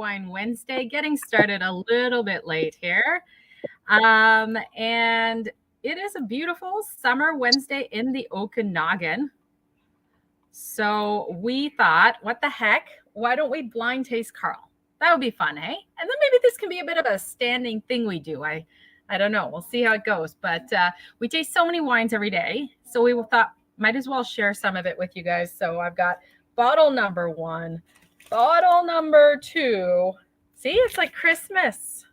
Wine Wednesday, getting started a little bit late here. And it is a beautiful summer Wednesday in the Okanagan. So we thought, what the heck? Why don't we blind taste Carl? That would be fun, hey? And then maybe this can be a bit of a standing thing we do. I don't know. We'll see how it goes. But we taste so many wines every day. So we thought, might as well share some of it with you guys. So I've got bottle number 1, bottle number 2. See, it's like Christmas.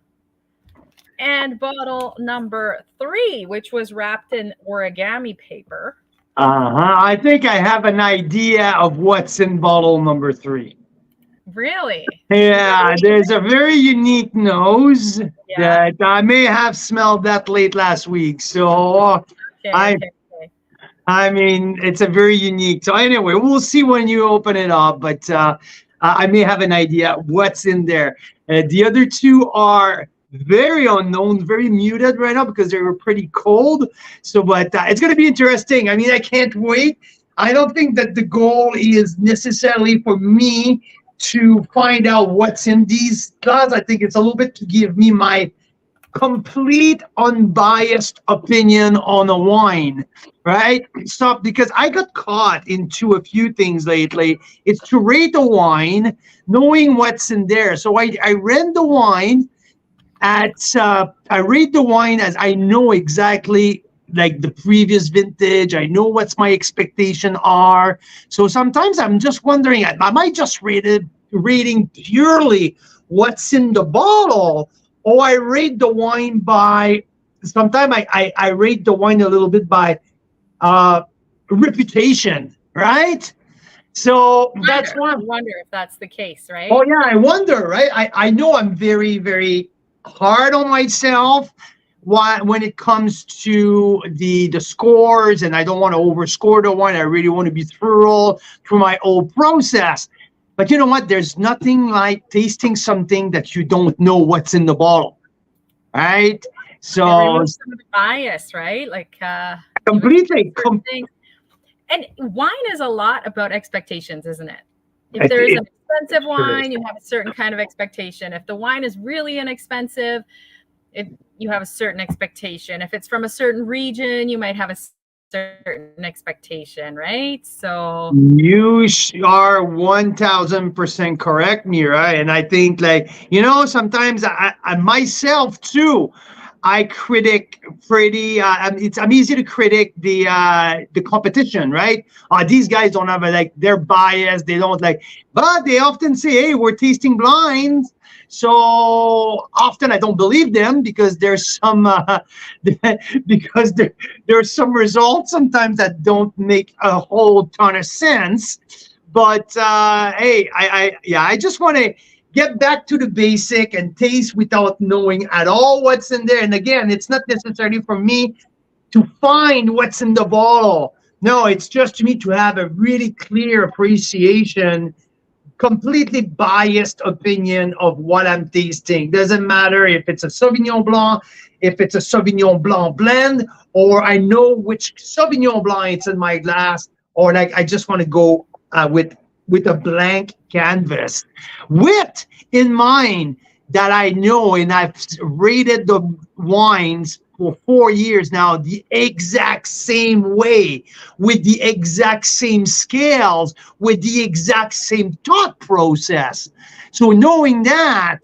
And bottle number 3, which was wrapped in origami paper. I think I have an idea of what's in bottle number 3. Really? Yeah, there's a very unique nose that I may have smelled that late last week. So I mean, it's a very unique. So anyway, we'll see when you open it up, but I may have an idea what's in there. The other 2 are very unknown, very muted right now because they were pretty cold. So, but it's going to be interesting. I mean, I can't wait. I don't think that the goal is necessarily for me to find out what's in these glass. I think it's a little bit to give me my complete unbiased opinion on a wine, right? So because I got caught into a few things lately. It's to rate a wine knowing what's in there. So I read the wine at I rate the wine as I know exactly like the previous vintage. I know what's my expectation are. So sometimes I'm just wondering, am I just rating purely what's in the bottle? Or I rate the wine by, sometimes I rate the wine a little bit by reputation, right? So that's why I wonder if that's the case, right? Oh yeah, I wonder, right? I know I'm very, very hard on myself when it comes to the scores, and I don't want to overscore the wine. I really want to be thorough through my whole process. But you know what? There's nothing like tasting something that you don't know what's in the bottle, right? So some of the bias, right? Like completely. And wine is a lot about expectations, isn't it? If there's an expensive wine, you have a certain kind of expectation. If the wine is really inexpensive, you have a certain expectation. If it's from a certain region, you might have a certain expectation, right? So you are 1000% correct, Mira. And I think, like, you know, sometimes I myself too, I critic pretty. I'm easy to critic the competition, right? These guys don't have they're biased. They don't but they often say, "Hey, we're tasting blinds." So often I don't believe them because there's some there's some results sometimes that don't make a whole ton of sense. But hey, I just want to get back to the basic and taste without knowing at all what's in there. And again, it's not necessarily for me to find what's in the bottle. No, it's just to me to have a really clear appreciation, completely biased opinion of what I'm tasting. Doesn't matter if it's a Sauvignon Blanc, if it's a Sauvignon Blanc blend, or I know which Sauvignon Blanc it's in my glass, or I just want to go with a blank canvas, with in mind that I know, and I've rated the wines for 4 years now the exact same way, with the exact same scales, with the exact same thought process. So knowing that,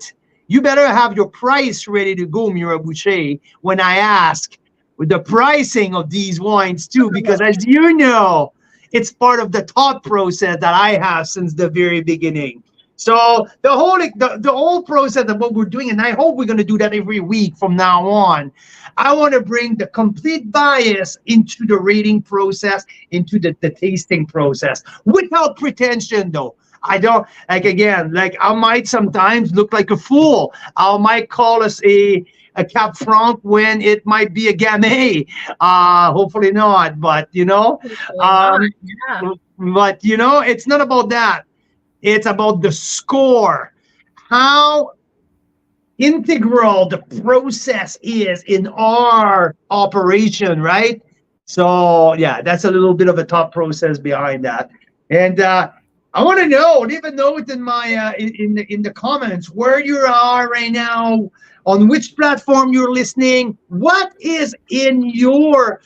you better have your price ready to go, Mira Boucher, when I ask the pricing of these wines too, because as you know, it's part of the thought process that I have since the very beginning. So the whole process of what we're doing, and I hope we're going to do that every week from now on. I want to bring the complete bias into the rating process, into the tasting process, without pretension, though. I don't I might sometimes look like a fool. I might call us a Cap Franc when it might be a Gamay. Hopefully not, but but it's not about that. It's about the score, how integral the process is in our operation, right? So yeah, that's a little bit of a thought process behind that. And I want to know. Leave a note in my in the comments where you are right now, on which platform you're listening. What is in your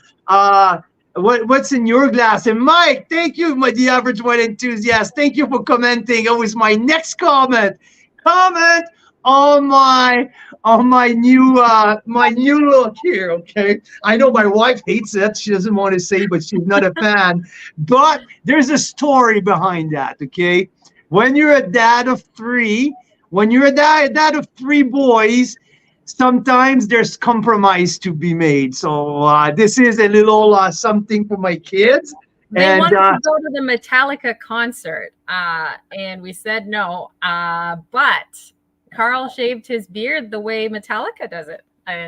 what's in your glass? And Mike, thank you, the average wine enthusiast. Thank you for commenting. Always my next comment. Comment on my new look here. Okay, I know my wife hates it. She doesn't want to say, but she's not a fan. But there's a story behind that. Okay, when you're a dad of three, when you're a dad of three boys, sometimes there's compromise to be made. So this is a little something for my kids. They wanted to go to the Metallica concert, and we said no. But Carl shaved his beard the way Metallica does it.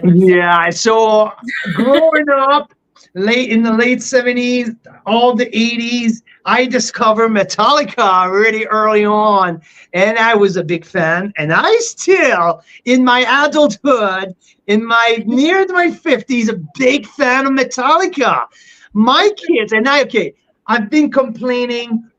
Yeah, so growing up in the late 70s, all the 80s, I discovered Metallica really early on, and I was a big fan. And I still, in my adulthood, near to my 50s, a big fan of Metallica. My kids and I've been complaining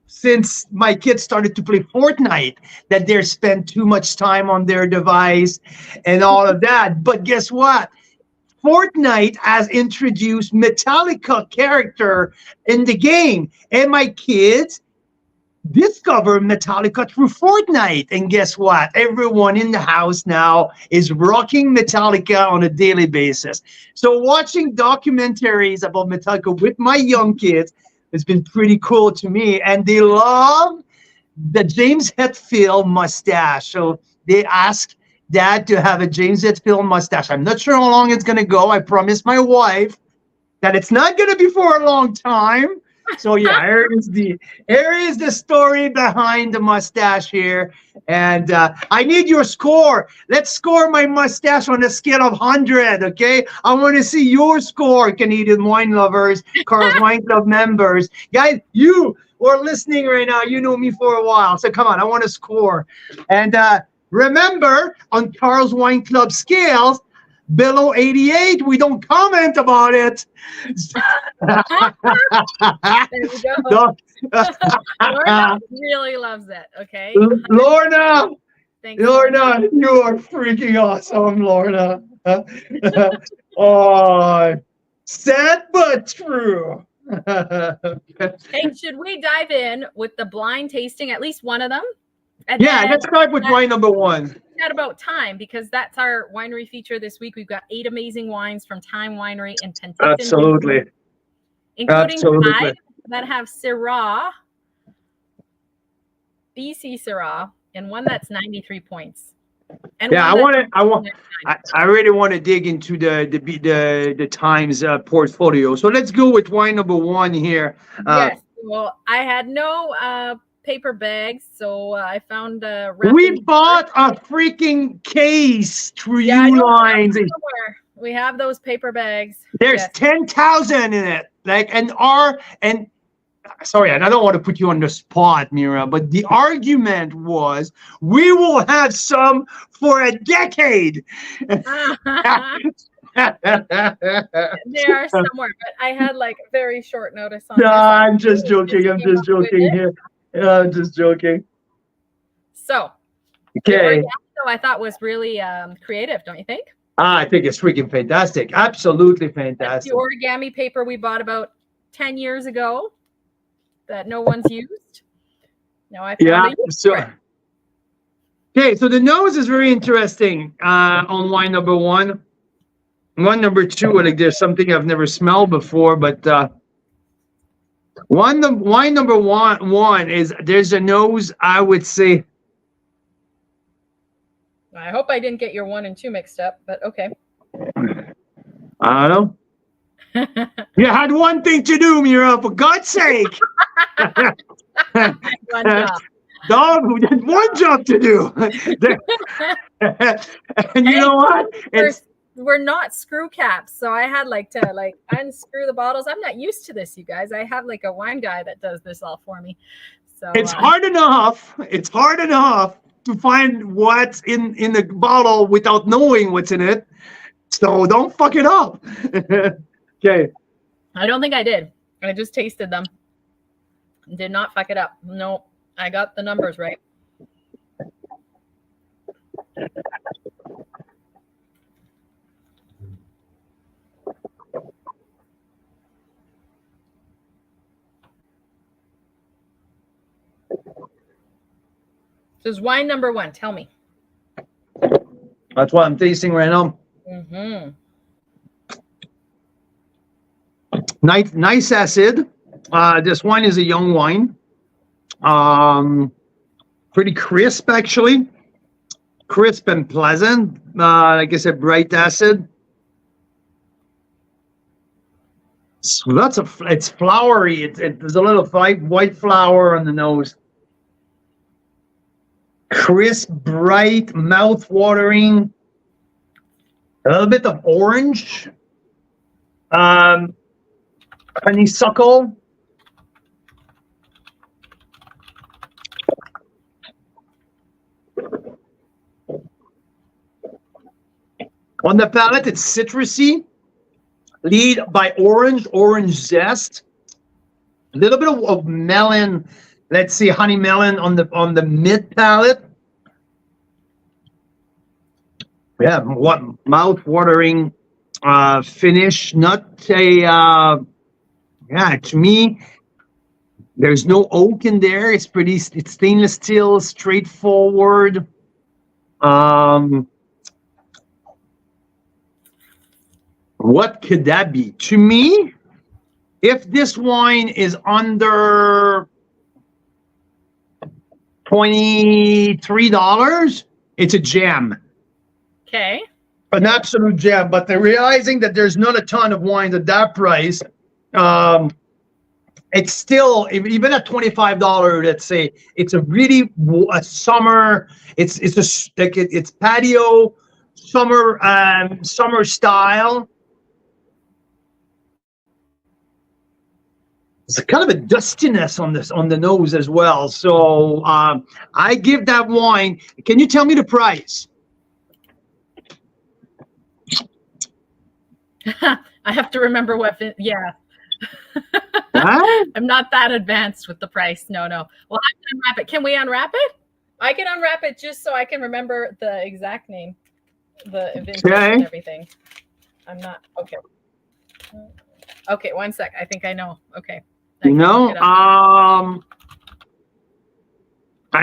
since my kids started to play Fortnite that they spend too much time on their device and all of that. But guess what? Fortnite has introduced Metallica character in the game, and my kids discovered Metallica through Fortnite. And guess what? Everyone in the house now is rocking Metallica on a daily basis. So watching documentaries about Metallica with my young kids has been pretty cool to me, and they love the James Hetfield mustache. So they ask Dad to have a James Hetfield mustache. I'm not sure how long it's going to go. I promised my wife that it's not going to be for a long time. So yeah, here is the story behind the mustache here. And I need your score. Let's score my mustache on a scale of 100, okay? I want to see your score, Canadian wine lovers, Carl's Wine Club members. Guys, you who are listening right now, you know me for a while. So come on, I want to score. And remember, on Carl's Wine Club scales, below 88, we don't comment about it. There we go. Lorna really loves it. Okay, Lorna, thanks, Lorna, you are freaking awesome, Lorna. Oh, sad but true. Hey, should we dive in with the blind tasting, at least one of them? And yeah, let's start with wine number one. At about time, because that's our winery feature this week. We've got 8 amazing wines from TIME Winery in Penticton, Absolutely, including absolutely 5 that have Syrah, BC Syrah, and one that's 93 points. And yeah, I really want to dig into the Times portfolio. So let's go with wine number one here. Yes. Well, I had no paper bags, so I found we bought a freaking case through Uline. We have those paper bags. There's 10,000 in it. Sorry, and I don't want to put you on the spot, Mira, but the argument was we will have some for a decade. They are somewhere, but I had like very short notice on No, I'm just joking. I'm just joking here. I'm just joking. So, okay. So I thought was really creative, don't you think? I think it's freaking fantastic. Absolutely fantastic. That's the origami paper we bought about 10 years ago that no one's used. No, I found okay, so the nose is very interesting on wine number one. Wine number two, like there's something I've never smelled before, but wine number one is there's a nose, I would say. I hope I didn't get your 1 and 2 mixed up, but okay. I don't know. You had one thing to do, Mira, for God's sake. One job. Dog, who had one job to do. And you know what? We're not screw caps, so I had to unscrew the bottles. I'm not used to this, you guys. I have like a wine guy that does this all for me. So it's hard enough. It's hard enough to find what's in the bottle without knowing what's in it. So don't fuck it up. Okay. I don't think I did. I just tasted them. Did not fuck it up. No, I got the numbers right. This is wine number 1. Tell me. That's what I'm tasting right now. Mm-hmm. Nice acid. This wine is a young wine. Pretty crisp, actually. Crisp and pleasant. Like I said, bright acid. It's flowery. There's a little white flower on the nose. Crisp, bright, mouth-watering. A little bit of orange. Honeysuckle. On the palate, it's citrusy, lead by orange zest, a little bit of melon, let's say honey melon on the mid palate. Yeah, what mouth-watering finish. Not a yeah, to me, there's no oak in there. It's stainless steel, straightforward. What could that be? To me, if this wine is under $23, it's a gem. Okay. An absolute gem. But they're realizing that there's not a ton of wines at that price. It's still, even at $25, let's say, it's a really a summer. It's patio summer style. It's kind of a dustiness on the nose as well. So I give that wine. Can you tell me the price? I have to remember what. Yeah. Huh? I'm not that advanced with the price. No. Well, I can unwrap it. Can we unwrap it? I can unwrap it just so I can remember the exact name, the vintage and everything. I'm not okay. Okay, 1 sec. I think I know. Okay. I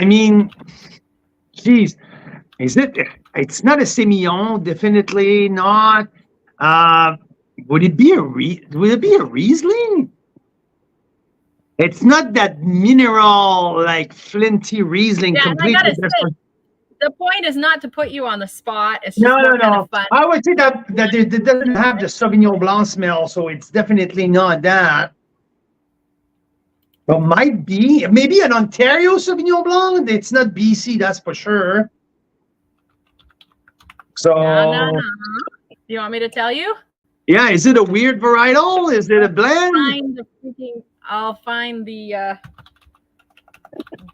mean, geez, is it? It's not a Semillon, definitely not. Would it be a Riesling? It's not that mineral like flinty Riesling. Yeah, completely I gotta different. say, the point is not to put you on the spot. It's just No. kind of fun. I would say that it doesn't have the Sauvignon Blanc smell, so it's definitely not that. But might be maybe an Ontario Sauvignon Blanc. It's not BC, that's for sure. So No. You want me to tell you? Yeah, is it a weird varietal? Is it a blend? I'll find the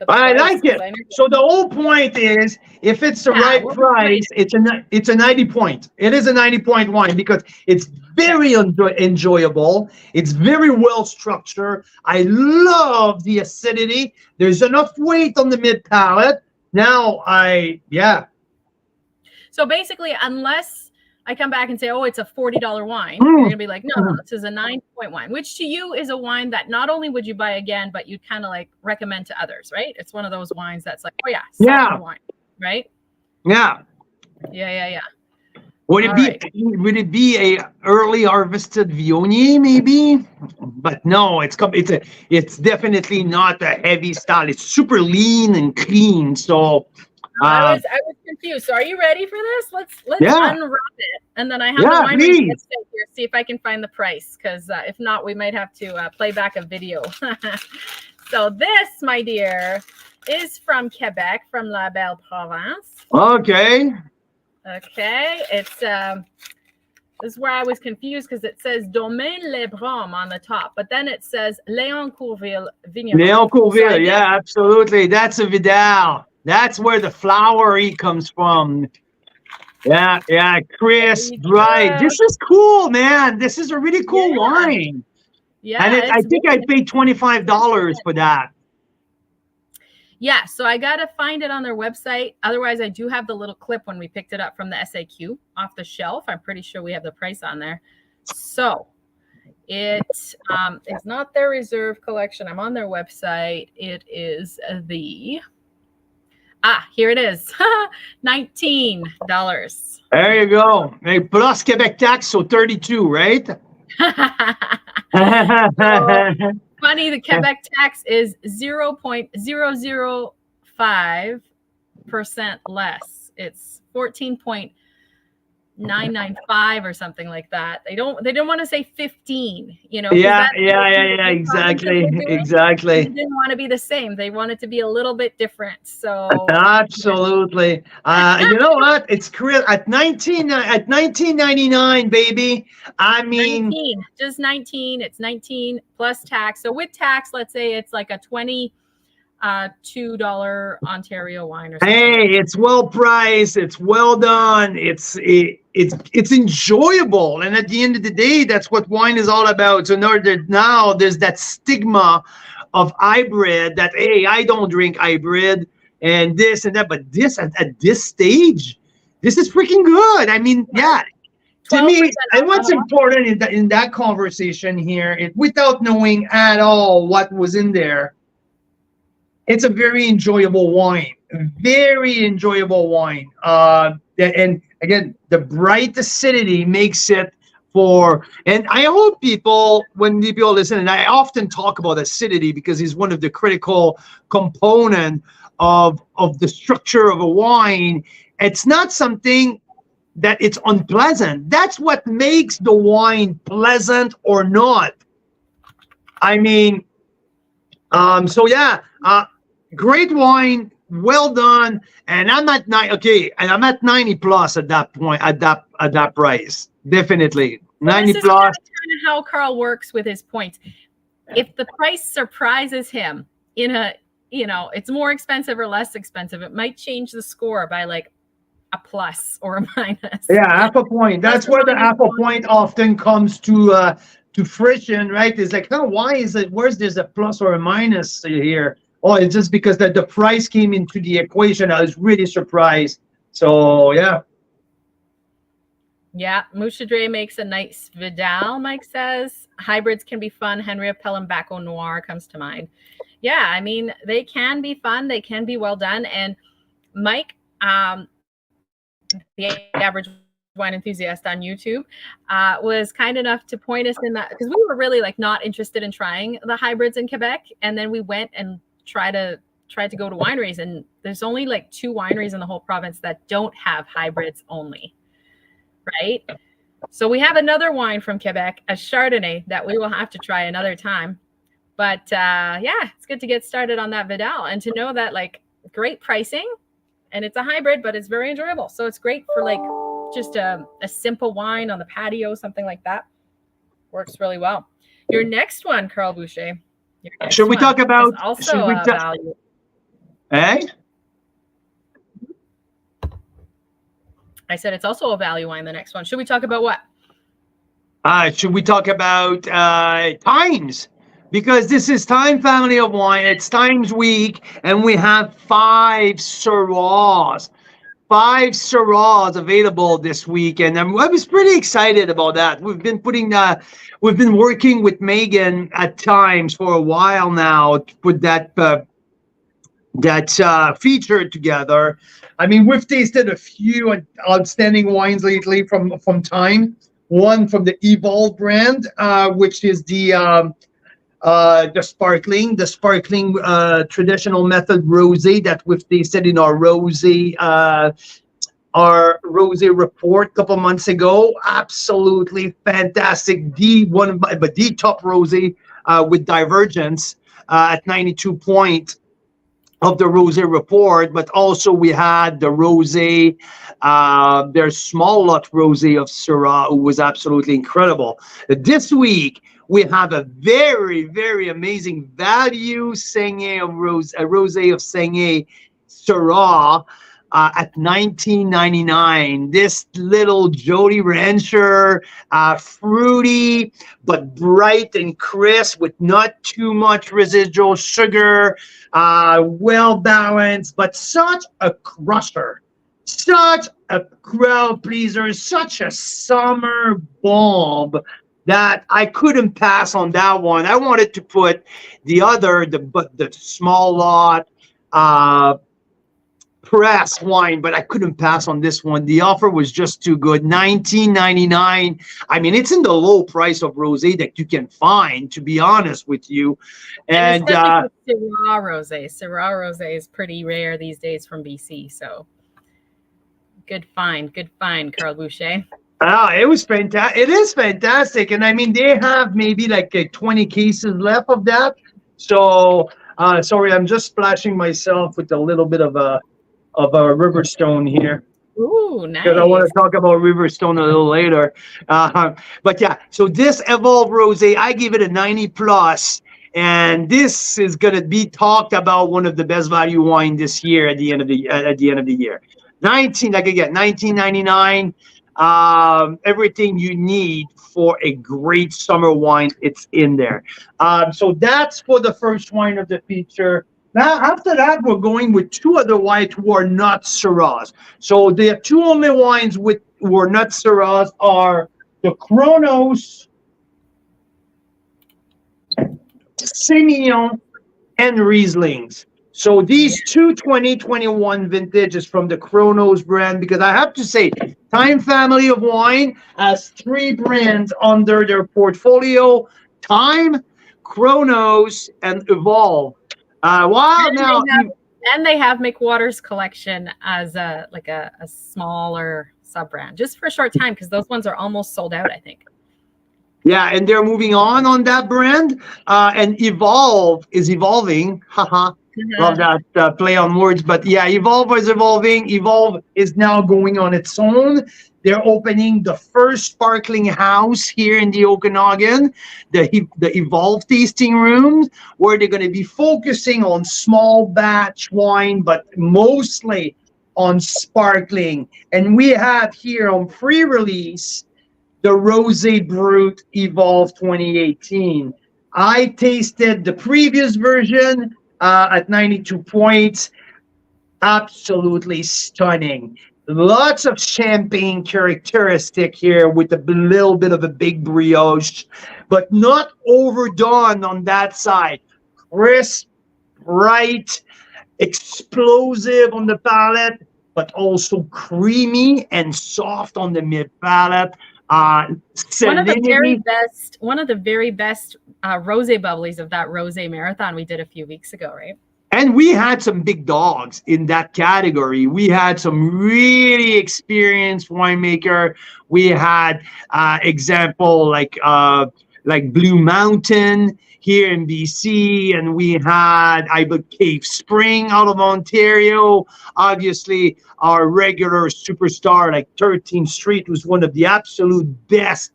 I like it. So the whole point is, if it's the right price, it's a 90 point. It is a 90 point wine because it's very enjoyable. It's very well structured. I love the acidity. There's enough weight on the mid palate. Now So basically, unless I come back and say, oh, it's a $40 wine, you're going to be like, no, this is a 9-point wine, which to you is a wine that not only would you buy again, but you'd kind of like recommend to others, right? It's one of those wines that's like, oh, yeah, wine, right? Yeah. Would it be a early harvested Viognier maybe? But no, it's definitely not a heavy style. It's super lean and clean. So I was confused. So are you ready for this? Let's unwrap it, and then I have the wine here. See if I can find the price, because if not, we might have to play back a video. So this, my dear, is from Quebec, from La Belle Province. Okay. It's this is where I was confused because it says Domaine Les Brames on the top, but then it says Léon Courville Vigneron. Léon Courville, yeah, absolutely. That's a Vidal. That's where the flowery comes from. Yeah, crisp, dry. This is cool, man. This is a really cool wine. Yeah, And I it's think I paid $25 for that. yeah. So I gotta find it on their website. Otherwise, I do have the little clip when we picked it up from the SAQ off the shelf. I'm pretty sure we have the price on there. So it is not their reserve collection. I'm on their website. It is here it is. $19. There you go. Hey, plus Quebec tax, so 32, right? So, funny, the Quebec tax is 0.005% less. It's 14.995 or something like that. They don't want to say 15, Yeah, exactly. They didn't want to be the same. They want it to be a little bit different. So Absolutely. You know what? It's real at 1999, baby. I mean, 19, just 19. It's 19 plus tax. So with tax, let's say it's like a $22 Ontario wine or something. Hey, it's well priced. It's well done. It's enjoyable. And at the end of the day, that's what wine is all about. So now there's that stigma of hybrid that, hey, I don't drink hybrid and this and that. But this at this stage, this is freaking good. I mean, yeah. To me, and what's important in that conversation here, without knowing at all what was in there, it's a very enjoyable wine. Very enjoyable wine. And again, the bright acidity makes it and I hope when people listen, and I often talk about acidity because it's one of the critical component of the structure of a wine. It's not something that it's unpleasant. That's what makes the wine pleasant or not. I mean, so yeah, great wine, well done, and I'm at 90 plus at that point, at that price, definitely 90 this plus. Is kind of how Carl works with his points. If the price surprises him in it's more expensive or less expensive, it might change the score by like a plus or a minus. Yeah, half a point. That's where the half a point often comes to fruition, right? It's like, why is it? Where's there's a plus or a minus here? Oh, it's just because that the price came into the equation. I was really surprised. So yeah. Yeah, Mouchedre makes a nice Vidal, Mike says. Hybrids can be fun. Henry Pelham Baco Noir comes to mind. Yeah, I mean, they can be fun. They can be well done. And Mike, the average wine enthusiast on YouTube, was kind enough to point us in that, because we were really like not interested in trying the hybrids in Quebec. And then we went and tried to go to wineries, and there's only like 2 wineries in the whole province that don't have hybrids only. Right? So we have another wine from Quebec, a Chardonnay, that we will have to try another time. But yeah, it's good to get started on that Vidal and to know that like great pricing, and it's a hybrid, but it's very enjoyable. So it's great for like just a simple wine on the patio, something like that. Works really well. Your next one, Carl Boucher. Should we talk about also a value? Eh? I said it's also a value wine, the next one. Should we talk about what? Should we talk about Times? Because this is Time family of wine. It's Times week, and we have 5 Syrahs. 5 Syrahs available this week, and I was pretty excited about that. We've been working with Megan at Times for a while now to put that feature together. I mean, we've tasted a few outstanding wines lately from Time. One from the Evolve brand, which is the sparkling traditional method rosé that we've tasted in our rosé report a couple months ago. Absolutely fantastic. The top rosé with Divergence at 92 point of the rosé report, but also we had the rosé, their small lot rosé of Syrah, who was absolutely incredible. This week we have a very, very amazing value Saignée of rosé of Saignée Syrah, at 19.99. This little Jolly Rancher, fruity but bright and crisp with not too much residual sugar, well balanced, but such a crusher, such a crowd pleaser, such a summer bomb that I couldn't pass on that one. I wanted to put the small lot press wine, but I couldn't pass on this one. The offer was just too good. 19.99. I mean, it's in the low price of rosé that you can find, to be honest with you. And especially for Syrah rosé. Syrah rosé is pretty rare these days from BC. So good find, Carl Boucher. It was fantastic. It is fantastic. And I mean, they have maybe like 20 cases left of that. So, sorry, I'm just splashing myself with a little bit of a Riverstone here. Ooh, nice. Because I want to talk about Riverstone a little later. But yeah, so this Evolve Rosé, I give it a 90 plus. And this is going to be talked about one of the best value wine this year at the end of the year. 19.99. Everything you need for a great summer wine, it's in there. So that's for the first wine of the feature. Now, after that, we're going with two other wines who are not Syrahs. So the two only wines who are not Syrahs are the Kronos, Semillon, and Rieslings. So these two 2021 vintages from the Kronos brand, because I have to say, Time Family of Wine has three brands under their portfolio: Time, Kronos, and Evolve. And they have McWater's collection as a smaller sub brand, just for a short time, because those ones are almost sold out, I think. Yeah, and they're moving on that brand. And Evolve is evolving. Haha. Love that play on words. But yeah, Evolve is evolving. Evolve is now going on its own. They're opening the first sparkling house here in the Okanagan, the Evolve tasting rooms, where they're going to be focusing on small batch wine, but mostly on sparkling. And we have here on pre-release the Rosé Brut Evolve 2018. I tasted the previous version at 92 points. Absolutely stunning. Lots of champagne characteristic here with a little bit of a big brioche, but not overdone on that side. Crisp, bright, explosive on the palate, but also creamy and soft on the mid palate. One of the very best rosé bubblies of that rosé marathon we did a few weeks ago, right? And we had some big dogs in that category. We had some really experienced winemaker. We had example like Blue Mountain here in BC, and we had Cave Spring out of Ontario. Obviously, our regular superstar like 13th Street was one of the absolute best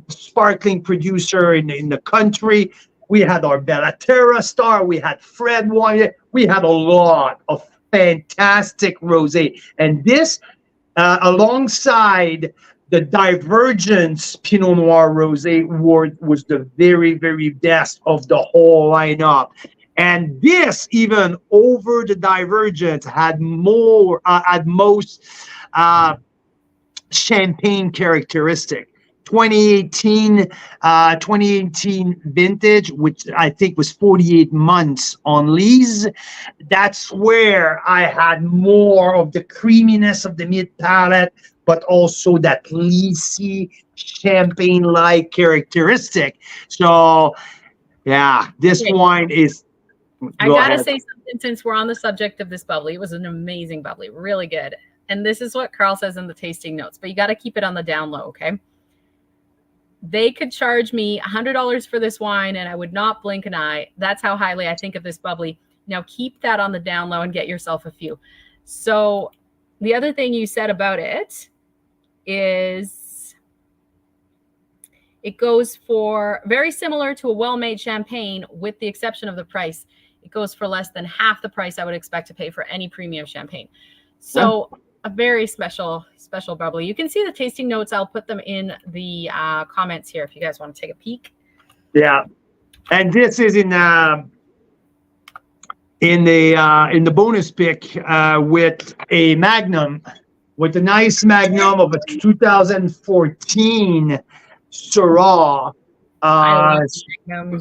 sparkling producer in the country. We had our Bellaterra star. We had Fred Wine. We had a lot of fantastic rosé. And this, alongside the Divergence Pinot Noir Rosé, was the very, very best of the whole lineup. And this, even over the Divergence, had most champagne characteristic. 2018 vintage, which I think was 48 months on lease. That's where I had more of the creaminess of the mid palate, but also that leasy champagne-like characteristic. So, yeah, this wine is. I gotta say something since we're on the subject of this bubbly. It was an amazing bubbly, really good. And this is what Carl says in the tasting notes, but you got to keep it on the down low, okay? They could charge me $100 for this wine and I would not blink an eye. That's how highly I think of this bubbly. Now keep that on the down low and get yourself a few. So the other thing you said about it is it goes for very similar to a well-made champagne with the exception of the price. It goes for less than half the price I would expect to pay for any premium champagne. So a very special bubbly. You can see the tasting notes. I'll put them in the comments here if you guys want to take a peek. Yeah, and this is in the bonus pick with a Magnum, with a nice Magnum of a 2014 Syrah.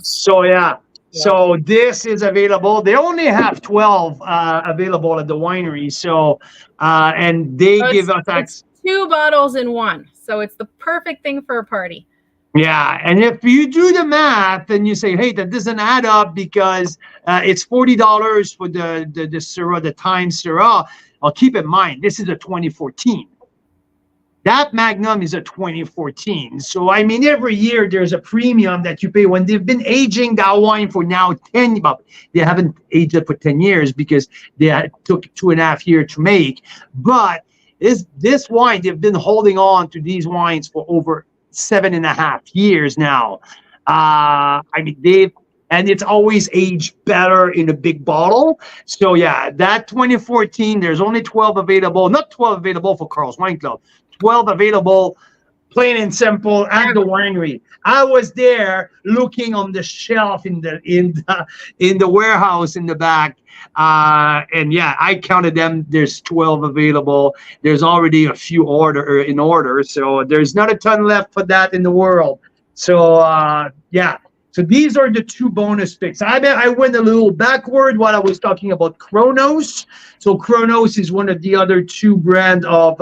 So yeah. So this is available. They only have 12 available at the winery. So and they give us 2 bottles in one. So it's the perfect thing for a party. Yeah, and if you do the math and you say, hey, that doesn't add up because it's $40 for the Syrah, the TIME Syrah, I'll keep in mind, this is a 2014. That Magnum is a 2014. So, I mean, every year there's a premium that you pay when they've been aging that wine for now 10, but they haven't aged it for 10 years because they took 2.5 years to make. But this wine, they've been holding on to these wines for over 7.5 years now. I mean, and it's always aged better in a big bottle. So yeah, that 2014, there's only 12 available, not 12 available for Carl's Wine Club, 12 available, plain and simple, at the winery. I was there looking on the shelf in the warehouse in the back. And yeah, I counted them. There's 12 available. There's already a few in order. So there's not a ton left for that in the world. So yeah. So these are the 2 bonus picks. I went a little backward while I was talking about Kronos. So Kronos is one of the other 2 brands of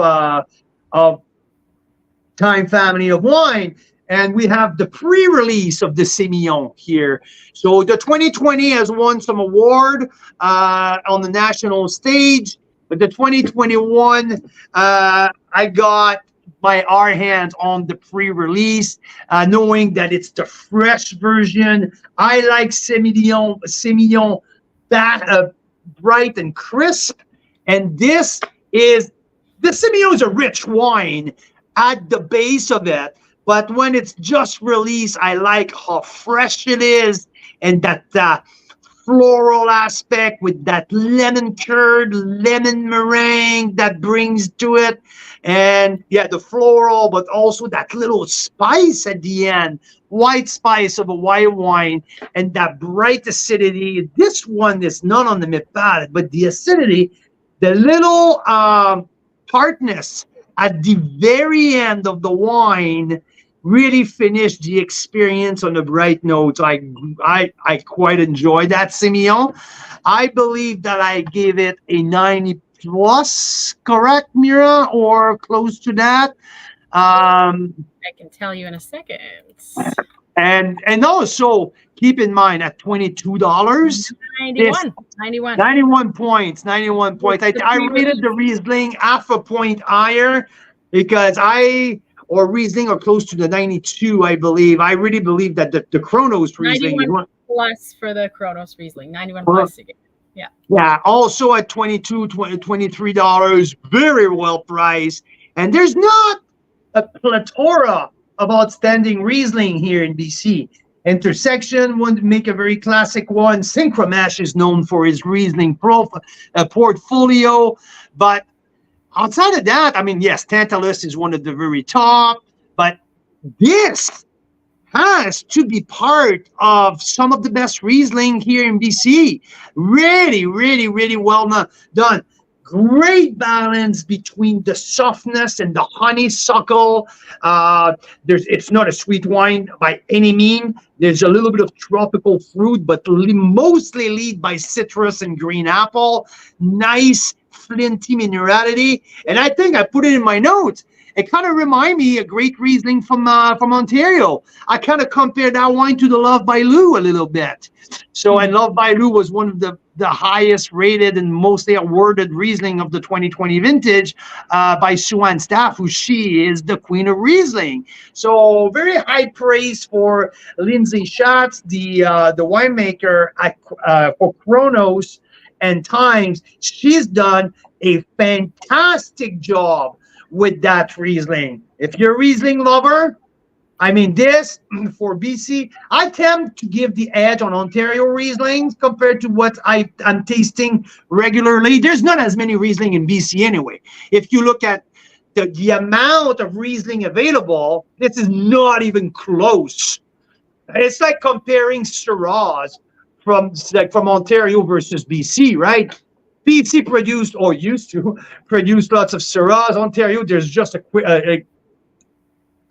TIME family of wine. And we have the pre-release of the Semillon here. So the 2020 has won some award on the national stage. But the 2021, I got our hands on the pre-release, knowing that it's the fresh version. I like Semillon bright and crisp. And the Semillon is a rich wine at the base of it. But when it's just released, I like how fresh it is and that floral aspect with that lemon curd, lemon meringue that brings to it. And yeah, the floral, but also that little spice at the end, white spice of a white wine, and that bright acidity. This one is not on the mid palate, but the acidity, the little tartness at the very end of the wine really finished the experience on a bright note. I quite enjoyed that Semillon. I believe that I gave it a 90 plus, correct, Mira, or close to that. I can tell you in a second. And also keep in mind at $22, 91 points. I rated the Riesling half a point higher because or Riesling or close to the 92, I believe. I really believe that the Kronos Riesling 91 plus for the Kronos Riesling, 91 plus again. Yeah. Yeah. Also at $23, very well priced. And there's not a plethora of outstanding Riesling here in BC. Intersection would make a very classic one. Synchromash is known for his Riesling portfolio. But outside of that, I mean, yes, Tantalus is one of the very top. But this has to be part of some of the best Riesling here in BC. Really, really, really well done. Great balance between the softness and the honeysuckle. It's not a sweet wine by any mean. There's a little bit of tropical fruit, but mostly lead by citrus and green apple. Nice flinty minerality. And I think I put it in my notes. It kind of reminds me of great Riesling from Ontario. I kind of compared that wine to the Love by Lou a little bit. So, and Love by Lou was one of the highest rated and mostly awarded Riesling of the 2020 vintage by Sue-Ann Staff, who she is the queen of Riesling. So very high praise for Lindsay Schatz, the winemaker for Kronos and Times. She's done a fantastic job with that Riesling. If you're a Riesling lover, I mean, this for BC, I tend to give the edge on Ontario Rieslings compared to what I'm tasting regularly. There's not as many Riesling in BC anyway. If you look at the amount of Riesling available, this is not even close. It's like comparing Syrahs from Ontario versus BC, right? BC produced or used to produce lots of Syrahs. Ontario, there's just a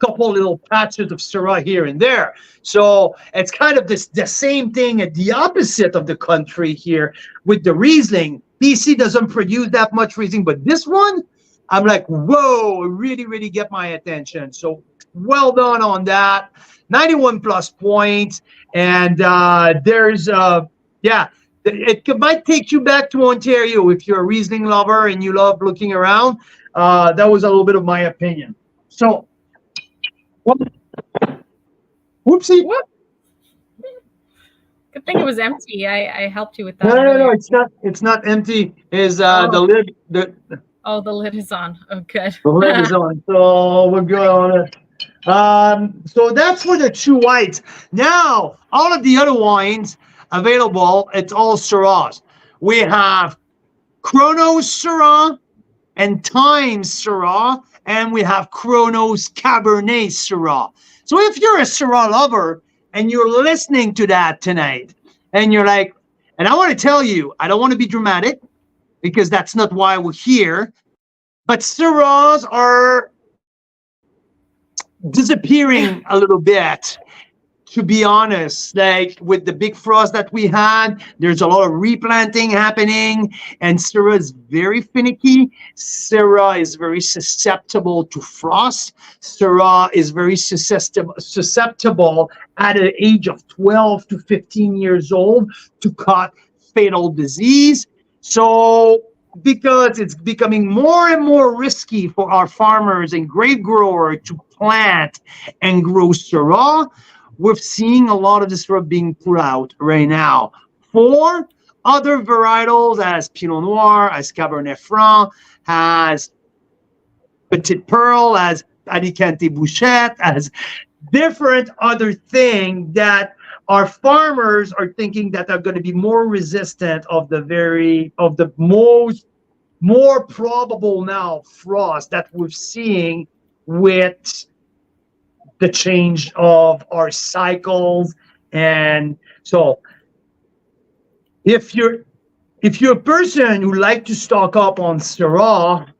couple little patches of Syrah here and there. So it's kind of the same thing at the opposite of the country here with the Riesling. BC doesn't produce that much Riesling, but this one, I'm like, whoa, it really, really get my attention. So well done on that. 91 plus points. And it might take you back to Ontario if you're a Riesling lover and you love looking around. That was a little bit of my opinion. So, whoopsie. Whoop. Good thing it was empty. I helped you with that. No, it's not empty. Is the lid the lid is on. Oh, good. The lid is on. So we're good on it. So that's for the two whites. Now, all of the other wines available, it's all Syrahs. We have Chronos Syrah and Time Syrah, and we have Chronos Cabernet Syrah. So if you're a Syrah lover and you're listening to that tonight, and you're like, and I want to tell you, I don't want to be dramatic because that's not why we're here, but Syrahs are disappearing a little bit, to be honest. Like with the big frost that we had, there's a lot of replanting happening, and Syrah is very finicky. Syrah is very susceptible to frost. Syrah is very susceptible at an age of 12 to 15 years old to caught fatal disease. So because it's becoming more and more risky for our farmers and grape growers to plant and grow Syrah, we're seeing a lot of this Syrah being put out right now for other varietals as Pinot Noir, as Cabernet Franc, as Petite Pearl, as Alicante Bouchette, as different other things that our farmers are thinking that are going to be more resistant of the most more probable now frost that we're seeing with the change of our cycles. And so if you're a person who like to stock up on Syrah,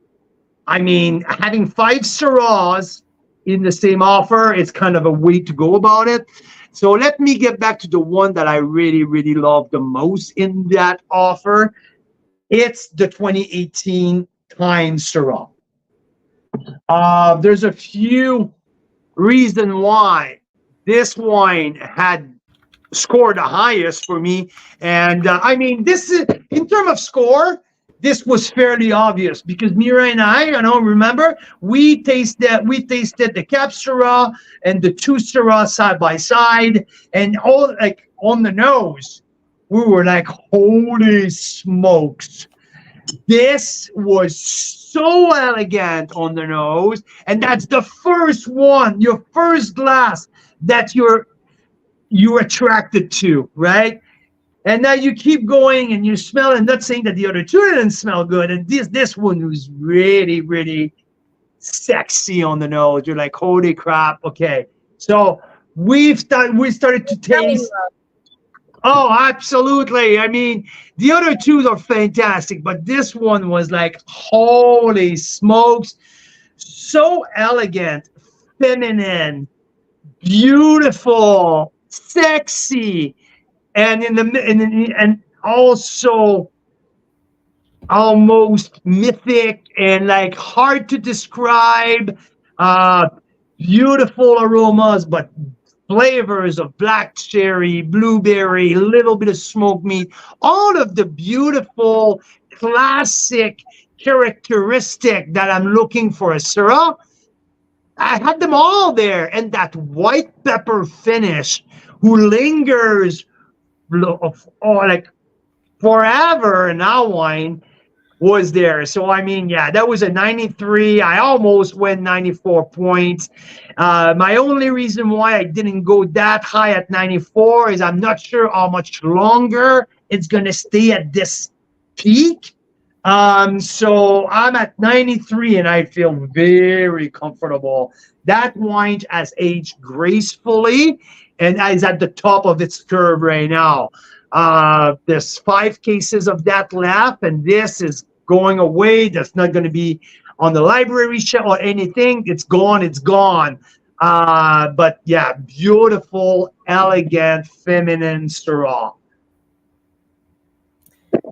I mean, having 5 Syrahs in the same offer is kind of a way to go about it. So let me get back to the one that I really, really love the most in that offer. It's the 2018 TIME Syrah. There's a few reasons why this wine had scored the highest for me. And I mean, this is, in terms of score, this was fairly obvious because Mira and I don't remember, we tasted the Cap Syrah and the 2 Syrah side by side, and all like on the nose, we were like, holy smokes. This was so elegant on the nose, and that's the first one, your first glass that you're attracted to, right? And now you keep going and you smell, and not saying that the other two didn't smell good, and this one was really, really sexy on the nose. You're like, holy crap, okay. So we started to taste. Oh, absolutely. I mean, the other two are fantastic, but this one was like, holy smokes, so elegant, feminine, beautiful, sexy, and and also almost mythic and like hard to describe. Beautiful aromas, but flavors of black cherry, blueberry, a little bit of smoked meat, all of the beautiful classic characteristic that I'm looking for a Syrah. I had them all there, and that white pepper finish who lingers like forever in our wine. was there. So, I mean, yeah, that was a 93. I almost went 94 points. My only reason why I didn't go that high at 94 is I'm not sure how much longer it's going to stay at this peak. So I'm at 93 and I feel very comfortable. That wine has aged gracefully and is at the top of its curve right now. There's 5 cases of that left, and this is going away. That's not going to be on the library shelf or anything. It's gone. It's gone. But yeah, beautiful, elegant, feminine Syrah.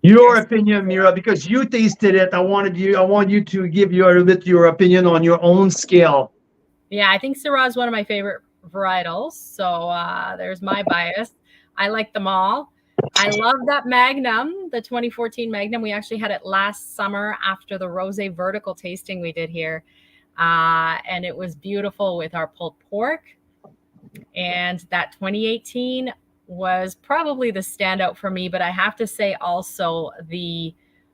Your opinion, Mira, because you tasted it. I want you to give you a little bit your opinion on your own scale. Yeah, I think Syrah is one of my favorite varietals. So there's my bias. I like them all. I love that Magnum, the 2014 Magnum. We actually had it last summer after the rosé vertical tasting we did here. And it was beautiful with our pulled pork. And that 2018 was probably the standout for me, but I have to say also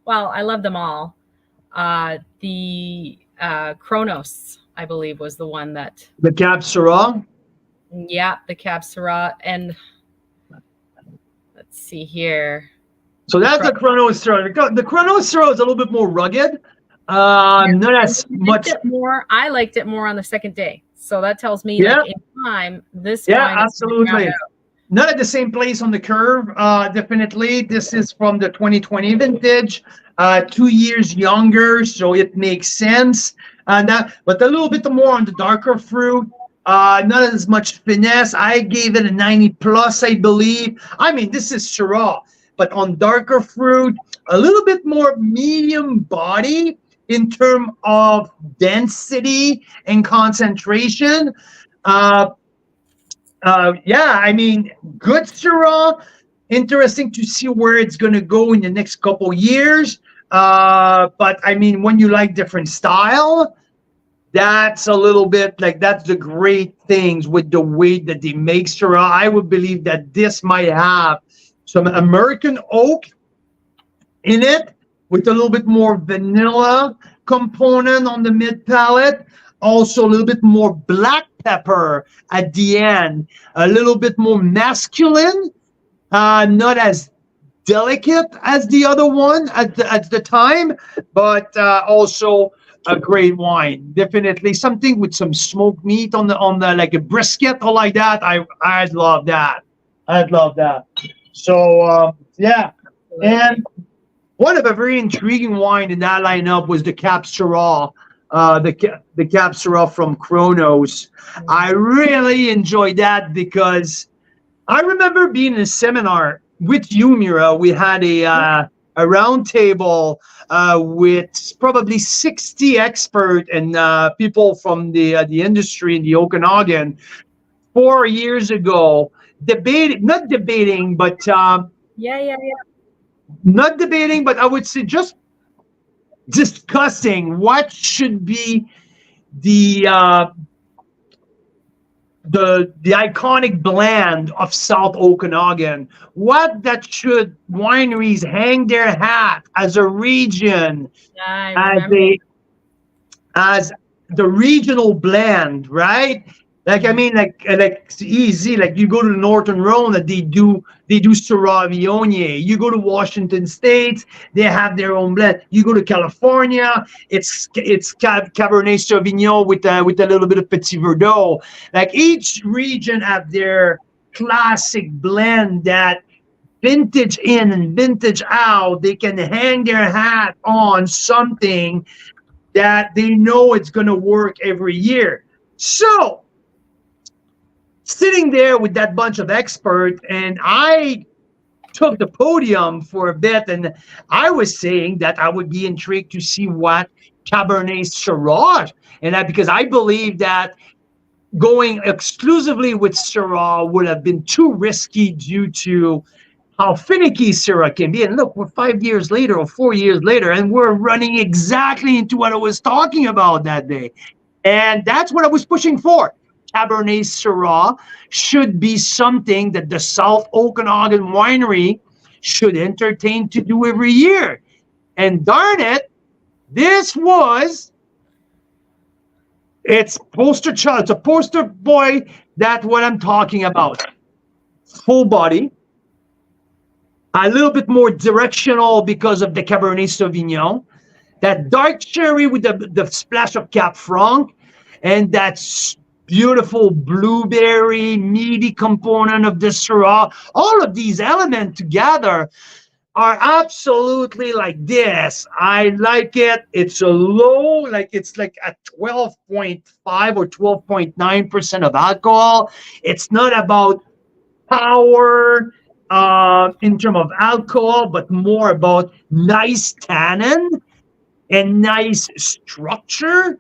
I love them all. The Kronos, I believe, was the one that... The Cab Syrah? Yeah, the Cab Syrah. And let's see here. So that's the Kronos Syrah. The Kronos Syrah is a little bit more rugged. Not as much. I liked it more on the second day. So that tells me that in time, this wine absolutely. Not at the same place on the curve, definitely. This is from the 2020 vintage, 2 years younger, so it makes sense. But a little bit more on the darker fruit, not as much finesse. I gave it a 90 plus, I believe. I mean, this is Syrah, but on darker fruit, a little bit more medium body in terms of density and concentration. I mean, good Syrah. Interesting to see where it's going to go in the next couple years. But I mean, when you like different style, that's a little bit like, that's the great things with the way that they make Syrah. I would believe that this might have some American oak in it with a little bit more vanilla component on the mid palate. Also a little bit more black pepper at the end, a little bit more masculine, not as delicate as the other one at the time, but also a great wine. Definitely something with some smoked meat on the like a brisket or like that. I'd love that. I'd love that. So yeah, and one of a very intriguing wine in that lineup was the Cab Syrah. The Cab Syrah from Kronos. I really enjoyed that because I remember being in a seminar with you, Mira. We had a round table with probably 60 experts and people from the industry in the Okanagan 4 years ago, not debating, but not debating, but I would say just discussing what should be the iconic blend of South Okanagan, what that should wineries hang their hat as a region, as the regional blend, right? Like, I mean, like it's easy. Like you go to the Northern Rhone, that they do Syrah Viognier. You go to Washington State, they have their own blend. You go to California, it's Cabernet Sauvignon with a little bit of Petit Verdot. Like each region have their classic blend that vintage in and vintage out, they can hang their hat on something that they know it's going to work every year. So sitting there with that bunch of experts, and I took the podium for a bit, and I was saying that I would be intrigued to see what Cabernet Syrah, and that because I believe that going exclusively with Syrah would have been too risky due to how finicky Syrah can be. And look, we're 5 years later or 4 years later, and we're running exactly into what I was talking about that day. And that's what I was pushing for. Cabernet Syrah should be something that the South Okanagan Winery should entertain to do every year. And darn it, this was it's poster child. It's a poster boy. That's what I'm talking about. Full body, a little bit more directional because of the Cabernet Sauvignon. That dark cherry with the splash of Cap Franc, and that beautiful blueberry meaty component of the Syrah. All of these elements together are absolutely like this. I like it. It's a low, like it's like at 12.5 or 12.9% of alcohol. It's not about power in terms of alcohol, but more about nice tannin and nice structure.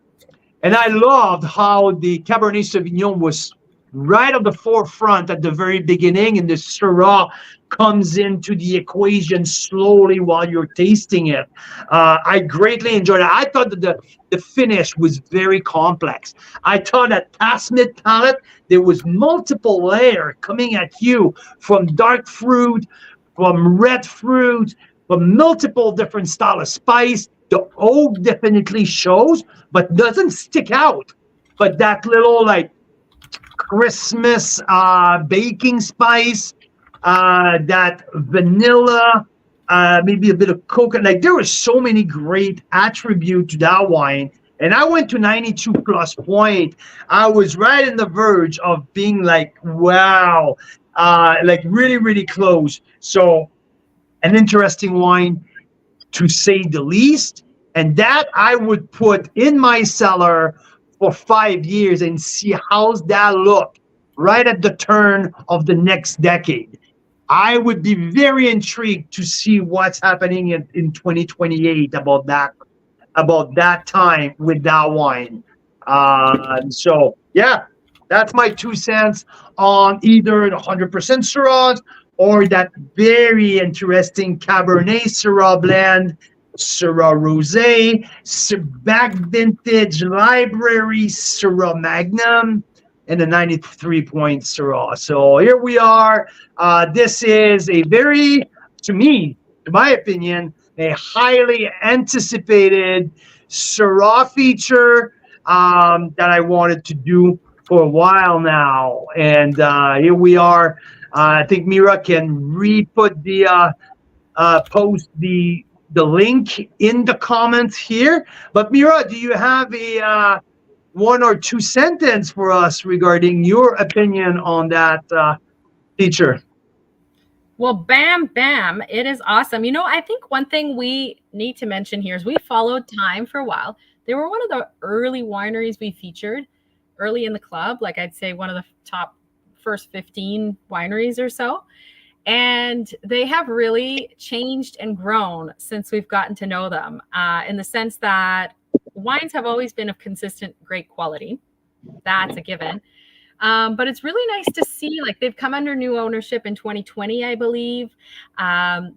And I loved how the Cabernet Sauvignon was right at the forefront at the very beginning, and the Syrah comes into the equation slowly while you're tasting it. I greatly enjoyed it. I thought that the finish was very complex. I thought that past mid palate, there was multiple layers coming at you from dark fruit, from red fruit, from multiple different styles of spice. The oak definitely shows, but doesn't stick out. But that little like Christmas baking spice, that vanilla, maybe a bit of coconut. Like there were so many great attributes to that wine. And I went to 92 plus point. I was right in the verge of being like, wow, like really, really close. So an interesting wine to say the least. And that I would put in my cellar for 5 years and see how's that look right at the turn of the next decade. I would be very intrigued to see what's happening in 2028 about that time with that wine. So yeah, that's my 2 cents on either the 100% Syrahs or that very interesting Cabernet Syrah blend, Syrah Rosé, back vintage library Syrah Magnum, and the 93 point Syrah. So here we are. This is a very, to me, to my opinion, a highly anticipated Syrah feature that I wanted to do for a while now. And here we are. I think Mira can re-put the post the link in the comments here. But Mira, do you have a 1 or 2 sentence for us regarding your opinion on that feature? Well, bam, bam. It is awesome. I think one thing we need to mention here is we followed TIME for a while. They were one of the early wineries we featured early in the club. Like I'd say one of the top first 15 wineries or so. And they have really changed and grown since we've gotten to know them in the sense that wines have always been of consistent, great quality. That's a given. But it's really nice to see, like, they've come under new ownership in 2020, I believe,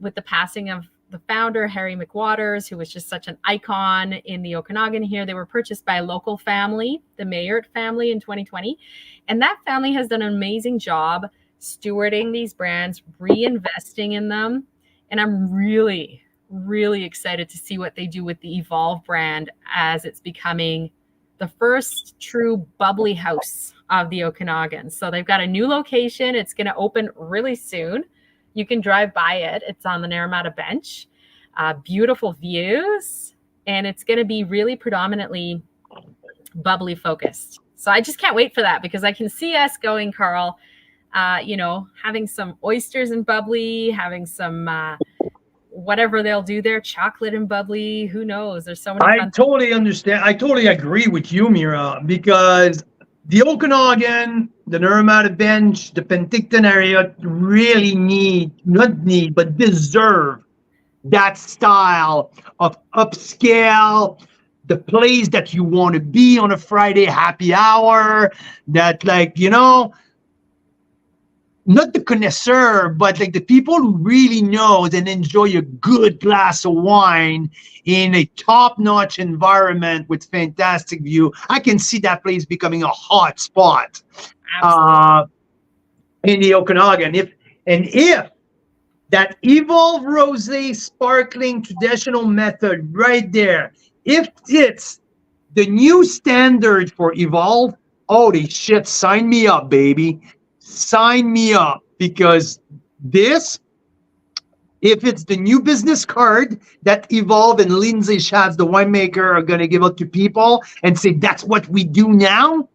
with the passing of the founder, Harry McWaters, who was just such an icon in the Okanagan here. They were purchased by a local family, the Mayert family, in 2020. And that family has done an amazing job stewarding these brands, reinvesting in them. And I'm really, really excited to see what they do with the Evolve brand as it's becoming the first true bubbly house of the Okanagan. So they've got a new location. It's going to open really soon. You can drive by it. It's on the Naramata Bench. Beautiful views. And it's going to be really predominantly bubbly focused. So I just can't wait for that because I can see us going, Carl, having some oysters and bubbly, having some whatever they'll do there, chocolate and bubbly. Who knows? There's so many. I totally understand. I totally agree with you, Mira, because the Okanagan, the Naramata Bench, the Penticton area really deserve that style of upscale, the place that you want to be on a Friday happy hour, that not the connoisseur, but like the people who really know and enjoy a good glass of wine in a top-notch environment with fantastic view. I can see that place becoming a hot spot in the Okanagan. If That Evolve Rosé Sparkling Traditional Method right there. If it's the new standard for Evolve, holy shit, sign me up, baby. Sign me up because this, if it's the new business card that Evolve and Lindsay Schatz, the winemaker, are going to give out to people and say, that's what we do now.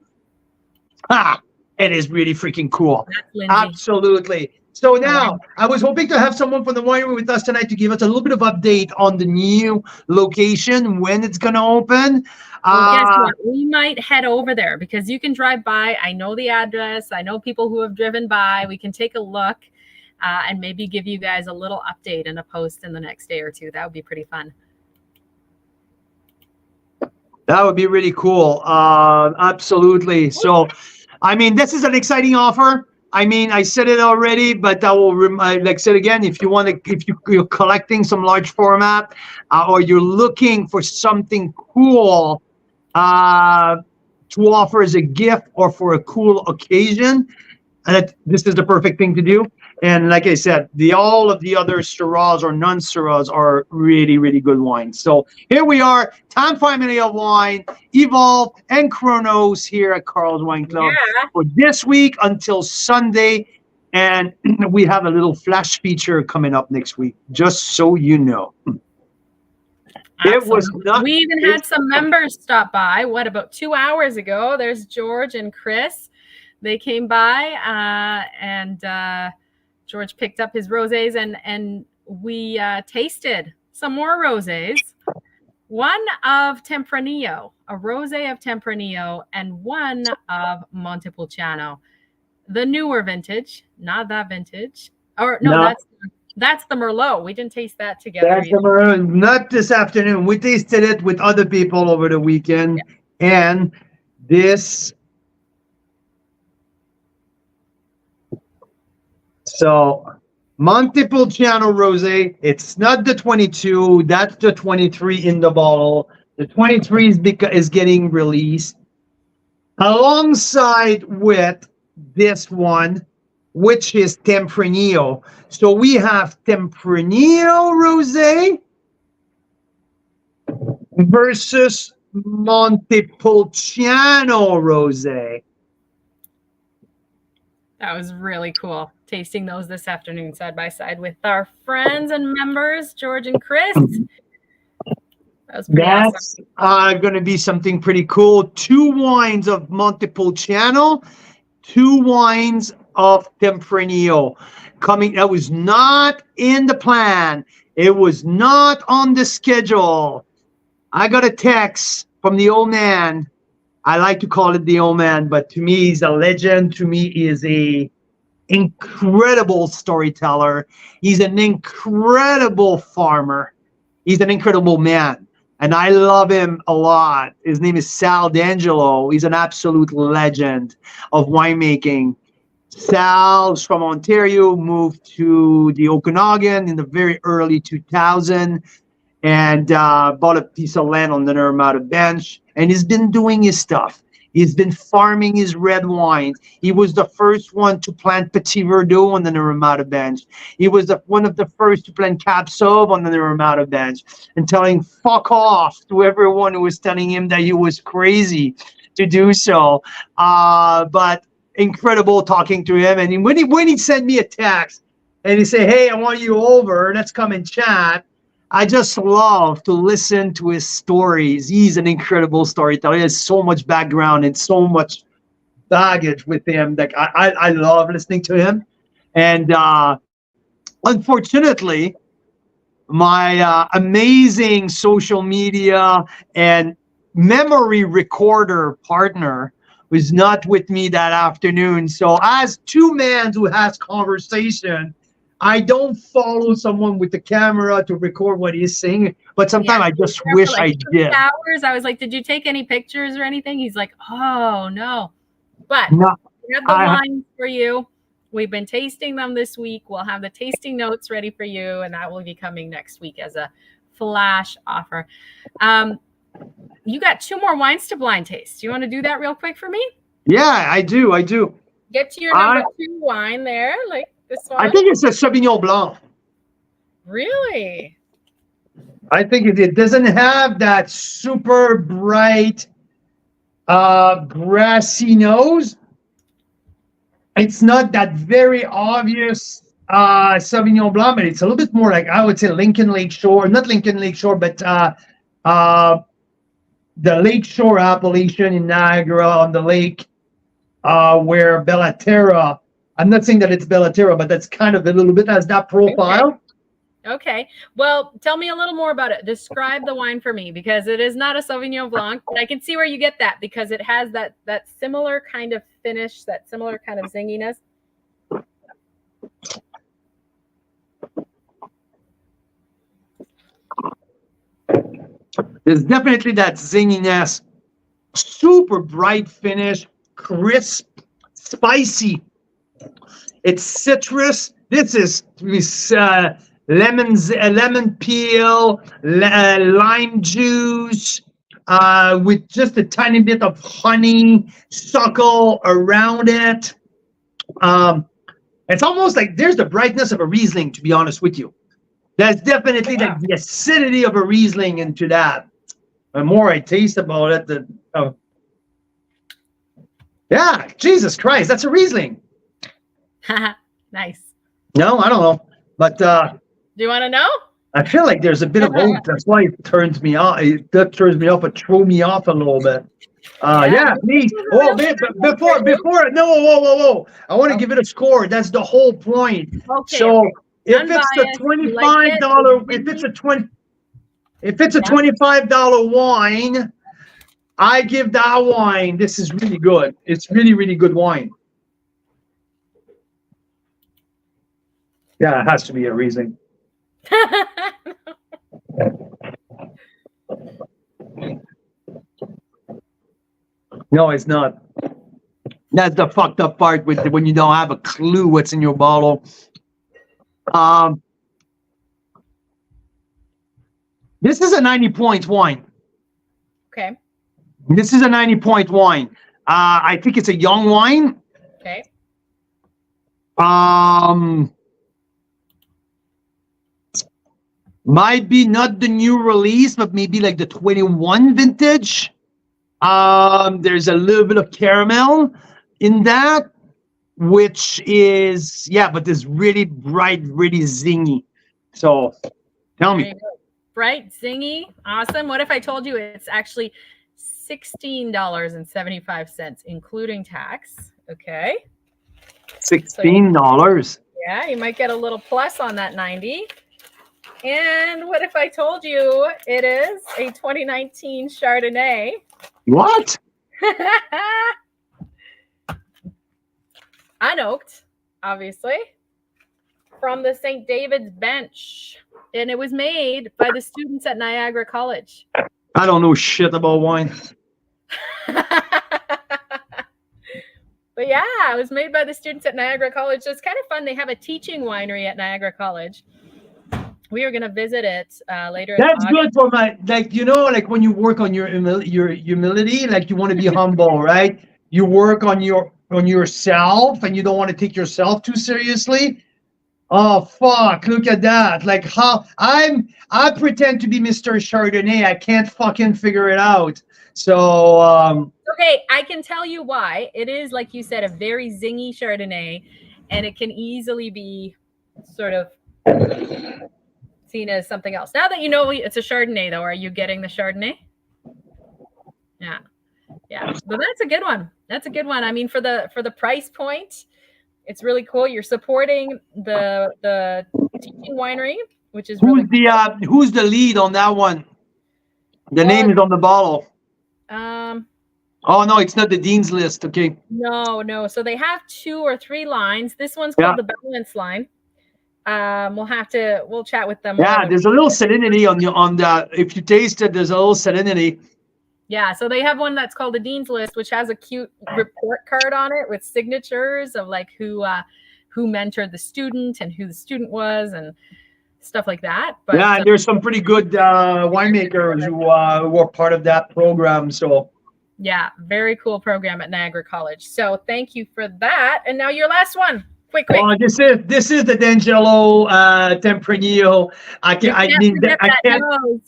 Ha! It is really freaking cool. Absolutely. So now, I was hoping to have someone from the winery with us tonight to give us a little bit of update on the new location, when it's going to open. Well, guess what? We might head over there because you can drive by. I know the address. I know people who have driven by. We can take a look and maybe give you guys a little update in a post in the next day or two. That would be pretty fun. That would be really cool. Absolutely. So, I mean, this is an exciting offer. I mean, I said it already, but I will like I said again, if you want to, if you're collecting some large format or you're looking for something cool to offer as a gift or for a cool occasion, this is the perfect thing to do. And like I said, all of the other Syrahs or non-Syrahs are really, really good wines. So here we are, TIME Family of Wine, Evolve, and Chronos here at Carl's Wine Club for this week until Sunday. And we have a little flash feature coming up next week, just so you know. It was not. We even had some members stop by. What, about 2 hours ago? There's George and Chris. They came by and George picked up his rosés and we tasted some more rosés. One of Tempranillo, a rosé of Tempranillo, and one of Montepulciano. The newer vintage, not that vintage. Or no. That's the Merlot. We didn't taste that together. That's the Merlot. Not this afternoon. We tasted it with other people over the weekend. Yeah. And this. So, Montepulciano Rosé, it's not the 22. That's the 23 in the bottle. The 23 is getting released alongside with this one, which is Tempranillo. So we have Tempranillo Rosé versus Montepulciano Rosé. That was really cool. Tasting those this afternoon side by side with our friends and members, George and Chris. That's awesome. Going to be something pretty cool. 2 wines of Montepulciano, 2 wines of Tempranillo coming. That was not in the plan. It was not on the schedule. I got a text from the old man. I like to call it the old man, but to me, he's a legend. To me, he is a incredible storyteller. He's an incredible farmer. He's an incredible man. And I love him a lot. His name is Sal D'Angelo. He's an absolute legend of winemaking. Sal's from Ontario, moved to the Okanagan in the very early 2000s and bought a piece of land on the Naramata Bench. And he's been doing his stuff. He's been farming his red wines. He was the first one to plant Petit Verdot on the Naramata Bench. He was one of the first to plant Cab Sauv on the Naramata Bench and telling fuck off to everyone who was telling him that he was crazy to do so. But incredible talking to him. And when he sent me a text and he said, hey, I want you over, let's come and chat. I just love to listen to his stories. He's an incredible storyteller. He has so much background and so much baggage with him. Like I love listening to him. And unfortunately, my amazing social media and memory recorder partner was not with me that afternoon. So as 2 men who has conversation, I don't follow someone with the camera to record what he's saying, but sometimes I just wish I did. Hours, I was like, did you take any pictures or anything? He's like, oh, no. But we have the wines for you. We've been tasting them this week. We'll have the tasting notes ready for you, and that will be coming next week as a flash offer. You got 2 more wines to blind taste. Do you want to do that real quick for me? Yeah, I do. Get to your number 2 wine there, like this one. I think it's a Sauvignon Blanc. Really? I think it doesn't have that super bright grassy nose. It's not that very obvious Sauvignon Blanc, but it's a little bit more like, I would say, Lincoln Lake Shore. Not Lincoln Lake Shore, but the Lake Shore appellation in Niagara on the lake, where Bellaterra, I'm not saying that it's Bellaterra, but that's kind of a little bit has that profile. Okay. Well, tell me a little more about it. Describe the wine for me, because it is not a Sauvignon Blanc, but I can see where you get that, because it has that similar kind of finish, that similar kind of zinginess. There's definitely that zinginess, super bright finish, crisp, spicy. It's citrus. This is lemon peel, lime juice, with just a tiny bit of honey suckle around it. It's almost like there's the brightness of a Riesling, to be honest with you. There's definitely like the acidity of a Riesling into that. The more I taste about it, yeah, Jesus Christ, that's a Riesling. Nice. No, I don't know. But do you want to know? I feel like there's a bit of hope. That's why it turns me off. That turns me off, but throw me off a little bit. Yeah, please. Oh, before, no, whoa. I want to give it a score. That's the whole point. Okay. So if it's the $25, if it's a $25 wine, I give that wine. This is really good. It's really, really good wine. Yeah, it has to be a Riesling. No, it's not. That's the fucked up part with when you don't have a clue what's in your bottle. This is a 90-point wine. Okay. This is a 90-point wine. I think it's a young wine. Okay. Might be not the new release, but maybe like the 21 vintage. There's a little bit of caramel in that, which is, but it's really bright, really zingy. So tell me. Bright, zingy, awesome. What if I told you it's actually $16.75, including tax? Okay. $16. So, yeah, you might get a little plus on that 90. And what if I told you it is a 2019 Chardonnay? What? Unoaked, obviously, from the St. David's Bench. And it was made by the students at Niagara College. I don't know shit about wine. But yeah, it was made by the students at Niagara College. So it's kind of fun. They have a teaching winery at Niagara College. We are going to visit it later. That's good for my, like, you know, like when you work on your humility, like you want to be humble, right? You work on yourself and you don't want to take yourself too seriously. Oh, fuck. Look at that. Like how I pretend to be Mr. Chardonnay. I can't fucking figure it out. So, okay, I can tell you why. It is, like you said, a very zingy Chardonnay, and it can easily be sort of seen as something else. Now that you know it's a Chardonnay, though, are you getting the Chardonnay? Yeah. But that's a good one. That's a good one. I mean, for the price point, it's really cool. You're supporting the teaching winery, which is really cool. Who's the lead on that one? The name is on the bottle. Oh no, it's not the Dean's List. Okay. No. So they have 2 or 3 lines. This one's called the balance line. We'll chat with them. Yeah, there's a little salinity on the. If you taste it, there's a little salinity. Yeah, so they have one that's called the Dean's List, which has a cute report card on it with signatures of like who mentored the student and who the student was and stuff like that. But and there's some pretty good winemakers who were part of that program. So yeah, very cool program at Niagara College. So thank you for that. And now your last one. Quick, quick. Well, this is the D'Angelo Tempranillo. You can't forget that nose.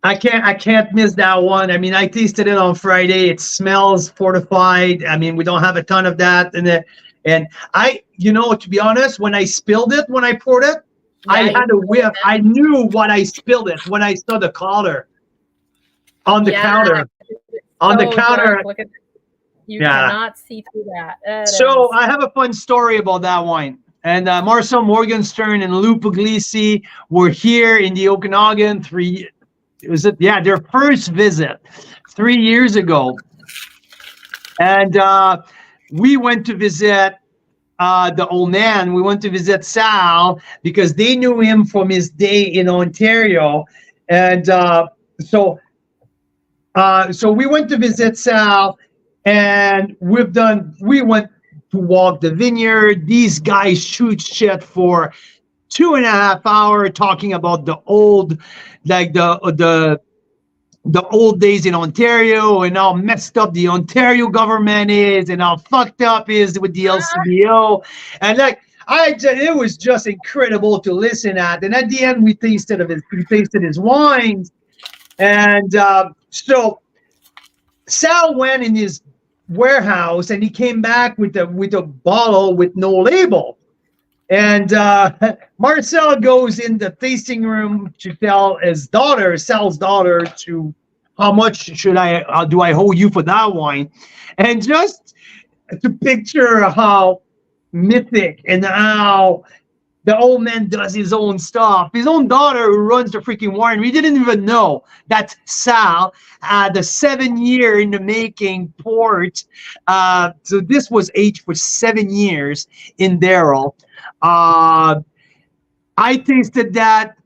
I can't miss that one. I mean, I tasted it on Friday. It smells fortified. I mean, we don't have a ton of that, and to be honest, when I spilled it, when I poured it, I had a whiff. I knew what I spilled it when I saw the color on the counter. On the counter. Dark. Look at you cannot see through that. So I have a fun story about that wine. And Marcel Morgenstern and Lou Puglisi were here in the Okanagan their first visit 3 years ago. And we went to visit the old man. We went to visit Sal because they knew him from his day in Ontario. And so we went to visit Sal, and we went to walk the vineyard. These guys shoot shit for 2.5 hours talking about the old days in Ontario and how messed up the Ontario government is and how fucked up is with the LCBO. And it was just incredible to listen at. And at the end, we tasted his wines. And so Sal went in his warehouse and he came back with a bottle with no label. And Marcel goes in the tasting room to tell his daughter, Sal's daughter, to how much do I owe you for that wine, and just to picture how mythic and how the old man does his own stuff. His own daughter, who runs the freaking winery, didn't even know that Sal had a 7-year in the making port. So this was aged for 7 years in barrel. I tasted that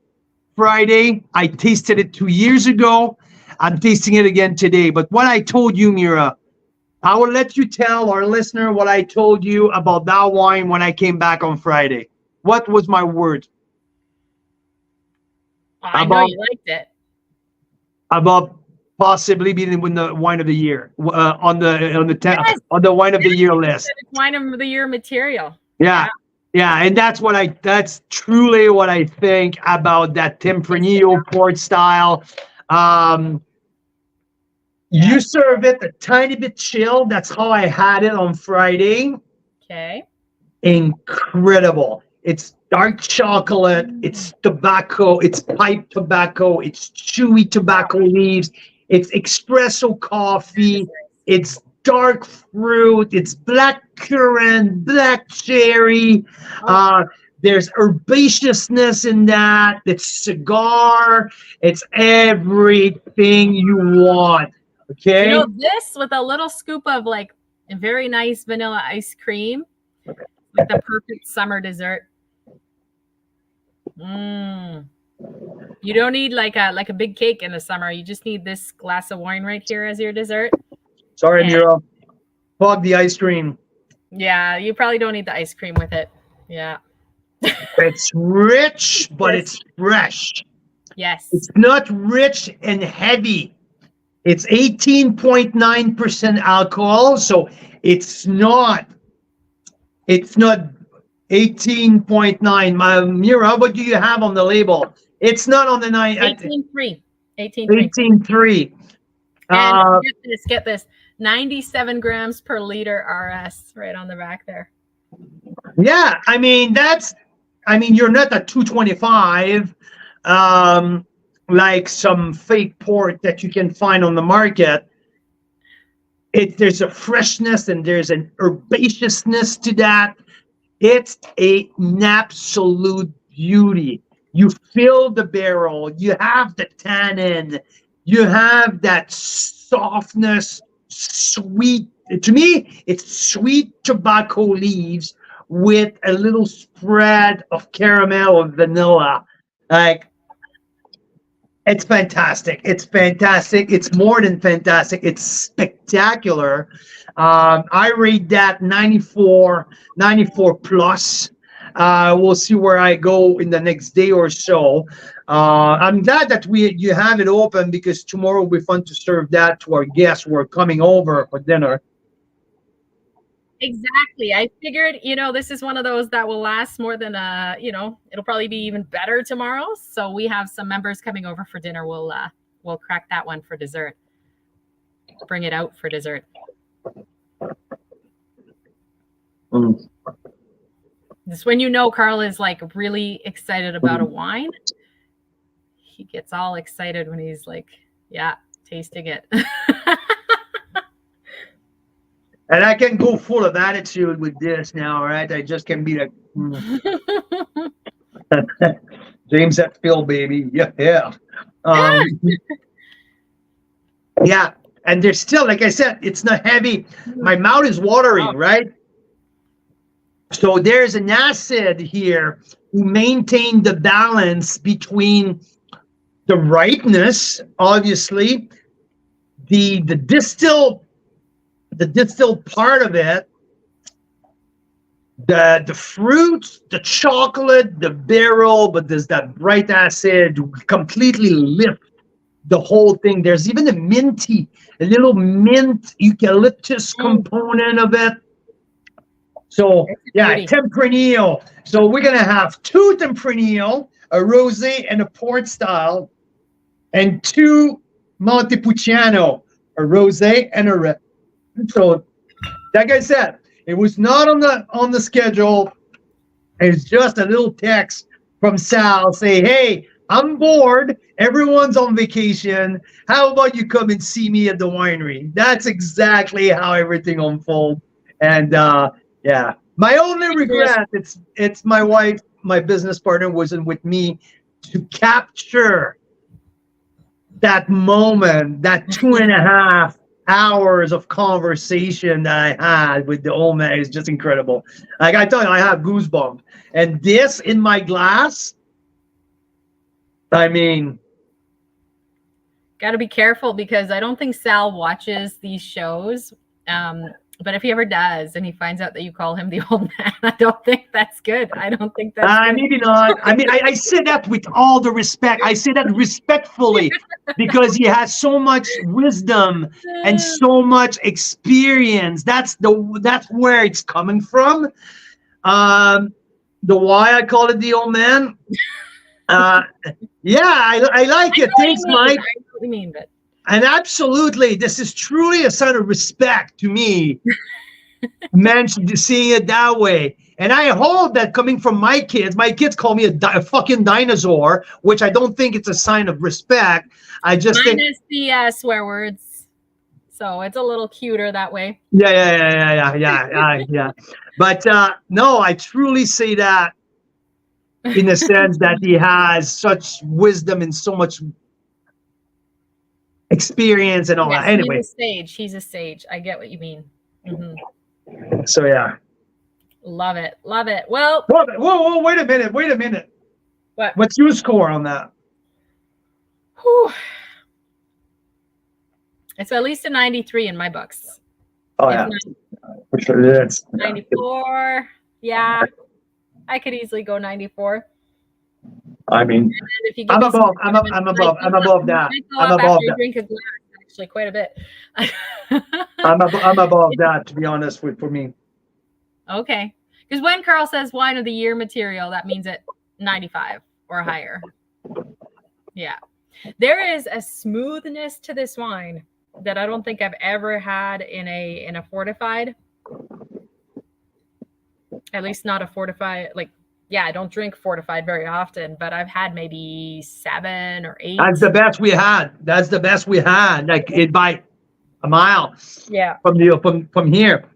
Friday. I tasted it 2 years ago. I'm tasting it again today. But what I told you, Mira, I will let you tell our listener what I told you about that wine when I came back on Friday. What was my word? I know you liked it. About possibly being the wine of the year on the wine of the year list. It's wine of the year material. Yeah, and that's truly what I think about that Tempranillo port style. You serve it a tiny bit chilled. That's how I had it on Friday. Okay. Incredible. It's dark chocolate, it's tobacco, it's pipe tobacco, it's chewy tobacco leaves, it's espresso coffee, it's dark fruit, it's black currant, black cherry. There's herbaceousness in that. It's cigar. It's everything you want. Okay. This with a little scoop of a very nice vanilla ice cream, with the perfect summer dessert. You don't need like a big cake in the summer. You just need this glass of wine right here as your dessert. Sorry, Mira. Plug the ice cream. Yeah, you probably don't need the ice cream with it. Yeah. It's rich, but it's fresh. Yes. It's not rich and heavy. It's 18.9% alcohol, so it's not 18.9. Mira, what do you have on the label? It's not on the 9. 18.3. 18.3. And get this. 97 grams per liter RS right on the back there. Yeah, I mean, you're not at 225 like some fake port that you can find on the market. There's a freshness and there's an herbaceousness to that. It's an absolute beauty. You fill the barrel, you have the tannin, you have that softness, sweet. To me, it's sweet tobacco leaves with a little spread of caramel and vanilla. It's fantastic. It's fantastic. It's more than fantastic. It's spectacular. I rate that 94 plus. We'll see where I go in the next day or so. I'm glad that you have it open, because tomorrow will be fun to serve that to our guests who are coming over for dinner. Exactly. I figured, this is one of those that will last more than it'll probably be even better tomorrow. So we have some members coming over for dinner. We'll crack that one for dessert. Bring it out for dessert. Mm. This when Carl is like really excited about a wine. He gets all excited when he's like, yeah, tasting it. And I can go full of attitude with this now, right? I just can be like, James Hetfield, baby. Yeah, yeah. Yeah. And there's still, like I said, it's not heavy. My mouth is watering, right? So there's an acid here who maintain the balance between the ripeness, obviously, the distilled part of it, the fruit, the chocolate, the barrel, but there's that bright acid completely lift the whole thing. There's even a little mint eucalyptus component of it. So yeah, Tempranillo. So we're gonna have 2 Tempranillo, a rosé and a port style, and 2 Montepulciano, a rosé and a red. So, like I said, it was not on the schedule. It's just a little text from Sal say, "Hey, I'm bored. Everyone's on vacation. How about you come and see me at the winery?" That's exactly how everything unfolds. And yeah, my only regret it's my wife, my business partner, wasn't with me to capture that moment, that 2.5 hours of conversation that I had with the old man is just incredible. Like I tell you, I have goosebumps. And this in my glass, I mean, got to be careful because I don't think Sal watches these shows. But if he ever does and he finds out that you call him the old man, I don't think that's good. I don't think that's good. Maybe not. I mean, I say that with all the respect. I say that respectfully because he has so much wisdom and so much experience. That's where it's coming from. The why I call it the old man. Yeah, I like it. Thanks, Mike. I know what you mean, but. And absolutely, this is truly a sign of respect to me, mentioned seeing it that way. And I hope that coming from my kids call me a fucking dinosaur, which I don't think it's a sign of respect. I just minus the swear words, so it's a little cuter that way. Yeah. But no, I truly say that in the sense that he has such wisdom and so much experience and all that. Anyway, he's a sage. I get what you mean. So yeah, love it. Well, whoa, wait a minute. What's your score on that? Whew. It's at least a 93 in my books. Oh yeah, for sure it is. 94. Yeah, I could easily go 94. I mean, I'm above that. I'm above that. Drink a glass, actually, quite a bit. I'm above that, to be honest for me. Okay, because when Carl says wine of the year material, that means at 95 or higher. Yeah, there is a smoothness to this wine that I don't think I've ever had in a fortified. At least not a fortified, like. Yeah, I don't drink fortified very often, but I've had maybe 7 or 8. That's the best we had. Like it by a mile. Yeah. From here.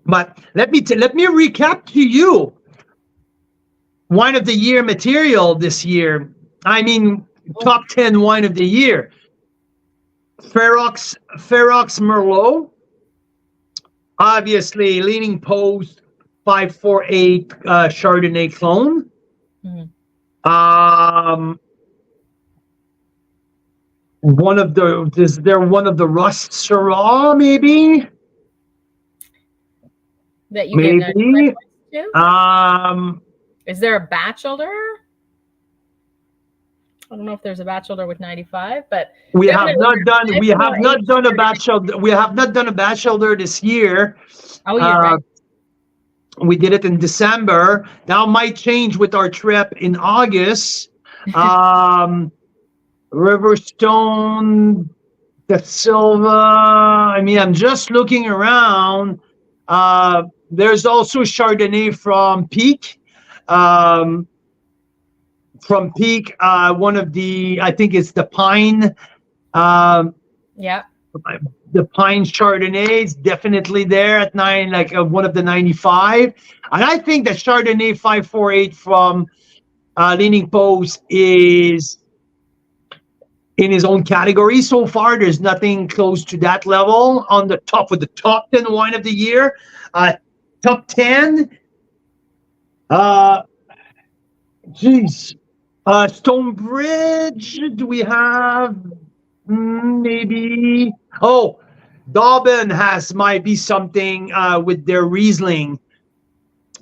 But let me recap to you. Wine of the year material this year. I mean, top 10 wine of the year. Ferox Merlot. Obviously, Leaning Post 548 Chardonnay clone. One of the Rust Syrah maybe? That you maybe. Is there a bachelor? I don't know if there's a bachelor with 95, but We have definitely not done. We have traditional not age done a Chardonnay. bachelor. We have not done a bachelor this year. Oh, you're Uh, right. we did it in December. Now might change with our trip in August. Um, Riverstone, the Silva. I mean, I'm just looking around. There's also Chardonnay from Peak. Um, one of the, I think it's the Pine. Um, Yeah. the Pine Chardonnay is definitely there at 9, like one of the 95. And I think that Chardonnay 548 from Leaning Post is in his own category so far. There's nothing close to that level on the top with the top 10 wine of the year. Top 10. Uh, geez. Stonebridge. Do we have maybe? Oh, Dobbin might be something with their Riesling.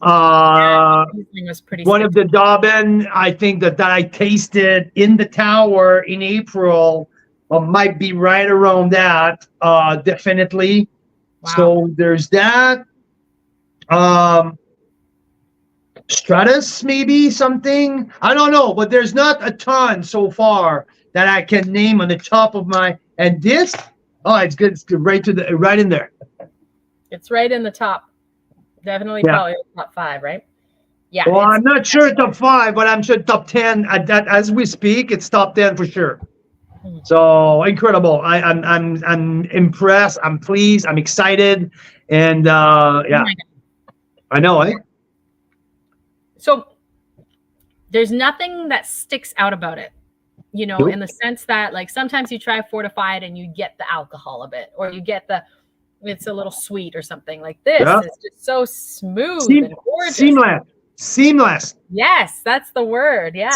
Riesling was pretty One of the spectacular. Dobbin, I think that I tasted in the tower in April, might be right around that, definitely. Wow. So there's that. Um, Stratus, maybe something. I don't know, but there's not a ton so far that I can name on the top of my. And this, oh, it's good. It's good. Right in there. It's right in the top. Definitely Yeah. probably top 5, right? Yeah. Well, It's I'm not sure top 5, but I'm sure top 10. As we speak, it's top 10 for sure. So incredible. I'm impressed. I'm pleased. I'm excited, and oh yeah, my God. I know. Eh? So there's nothing that sticks out about it, Nope. in the sense that like sometimes you try fortified and you get the alcohol a bit, or you get it's a little sweet or something. Like this Yeah. is just so smooth and gorgeous. Seamless. Yes, that's the word. Yeah.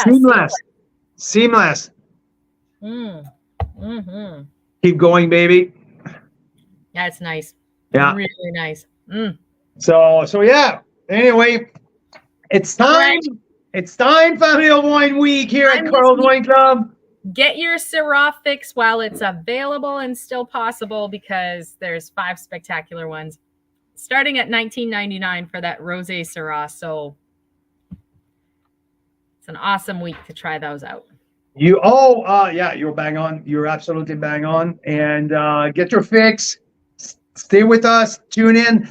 Seamless. Mm-hmm. Keep going, baby. Yeah, it's nice. Yeah. Really nice. So yeah. Anyway, it's time. Right. It's time, Family of Wine Week here at Carl's Wine Club. Get your Syrah fix while it's available and still possible, because there's 5 spectacular ones starting at $19.99 for that rosé Syrah. So it's an awesome week to try those out. Yeah, you're bang on. You're absolutely bang on. And get your fix. Stay with us. Tune in.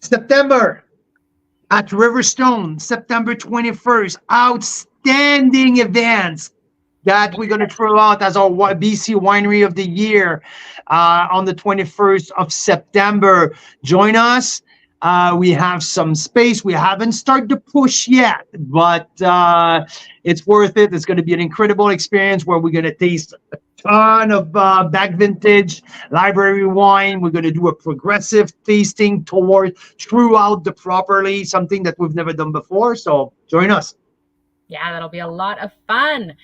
September at Riverstone, September 21st. Outstanding events that we're going to throw out as our BC Winery of the Year on the 21st of September. Join us. We have some space. We haven't started to push yet, but it's worth it. It's going to be an incredible experience where we're going to taste a ton of back vintage library wine. We're going to do a progressive tasting throughout the property, something that we've never done before. So join us. Yeah, that'll be a lot of fun.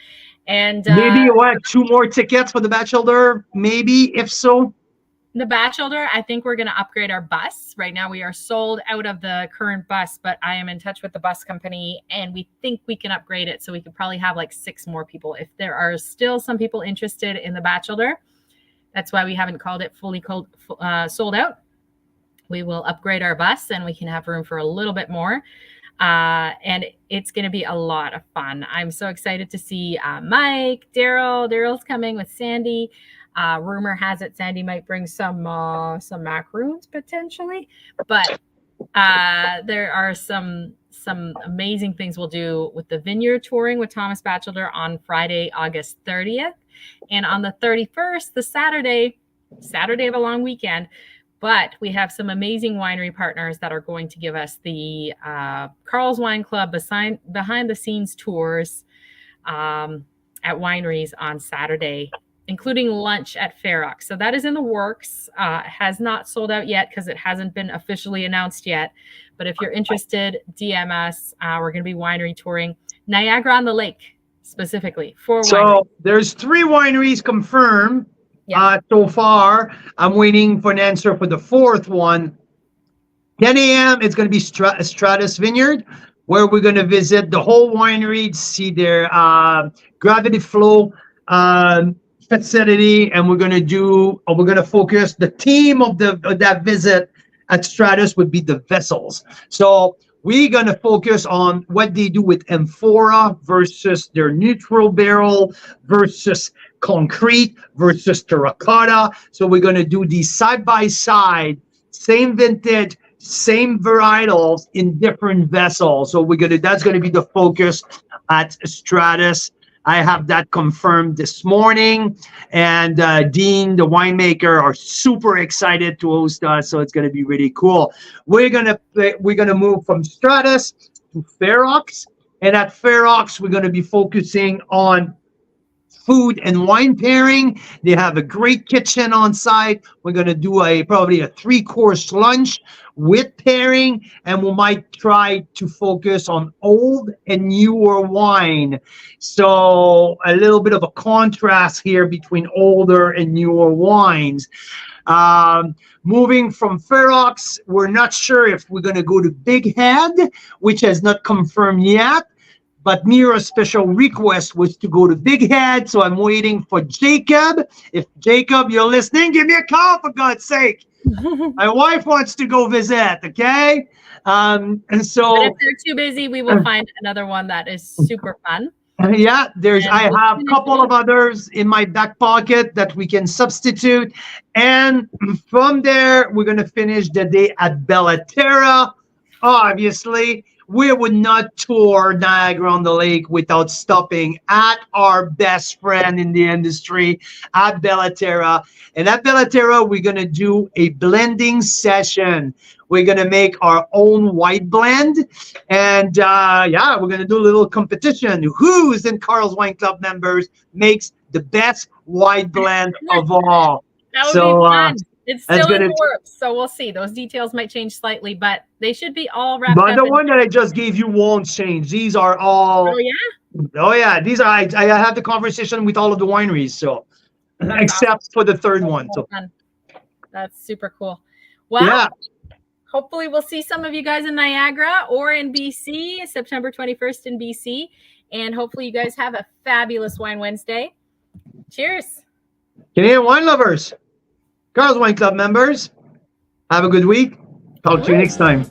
And maybe 2 more tickets for the Bachelor, maybe, if so. The Bachelor, I think we're going to upgrade our bus. Right now we are sold out of the current bus, but I am in touch with the bus company and we think we can upgrade it. So we could probably have like 6 more people. If there are still some people interested in the Bachelor, that's why we haven't called it fully sold out. We will upgrade our bus and we can have room for a little bit more. And it's going to be a lot of fun. I'm so excited to see Mike, Daryl's coming with Sandy. Rumor has it Sandy might bring some macaroons potentially, but there are some amazing things we'll do with the vineyard touring with Thomas Batchelder on Friday, August 30th, and on the 31st, the Saturday of a long weekend. But we have some amazing winery partners that are going to give us the Carl's Wine Club behind the scenes tours at wineries on Saturday, including lunch at Fairrock. So that is in the works. It has not sold out yet because it hasn't been officially announced yet. But if you're interested, DM us. We're going to be winery touring Niagara-on-the-Lake specifically for wineries. So there's 3 wineries confirmed. Yeah. So far, I'm waiting for an answer for the 4th one. 10 a.m. It's going to be Stratus Vineyard. where we're going to visit the whole winery, see their gravity flow facility, and we're going to focus. The theme of that visit at Stratus would be the vessels. So we're going to focus on what they do with amphora versus their neutral barrel versus concrete versus terracotta. So we're going to do these side by side, same vintage, same varietals in different vessels. So that's going to be the focus at Stratus. I have that confirmed this morning, and Dean, the winemaker, are super excited to host us. So it's going to be really cool. We're gonna move from Stratus to Ferox, and at Ferox we're going to be focusing on food and wine pairing. They have a great kitchen on site. We're going to do probably a 3-course lunch with pairing, and we might try to focus on old and newer wine. So a little bit of a contrast here between older and newer wines. Moving from Ferox, we're not sure if we're going to go to Big Head, which has not confirmed yet. But Mira's special request was to go to Big Head, so I'm waiting for Jacob. If Jacob, you're listening, give me a call, for God's sake. My wife wants to go visit, okay? And so... But if they're too busy, we will find another one that is super fun. Yeah, I have a couple of others in my back pocket that we can substitute. And from there, we're going to finish the day at Bellaterra, obviously. We would not tour Niagara-on-the-Lake without stopping at our best friend in the industry, at Bellaterra. And at Bellaterra, we're going to do a blending session. We're going to make our own white blend. And we're going to do a little competition. Who's in Carl's Wine Club members makes the best white blend of all? That would be fun. It's still in the works, so we'll see. Those details might change slightly, but they should be all wrapped up. But the one that I just gave you won't change. These are all... Oh, yeah? Oh, yeah. These are... I had the conversation with all of the wineries, so... That's except awesome. for the third one. So fun. That's super cool. Well, yeah. Hopefully we'll see some of you guys in Niagara or in BC, September 21st in BC. And hopefully you guys have a fabulous Wine Wednesday. Cheers. Canadian wine lovers. Carl's Wine Club members, have a good week. Talk to you next time.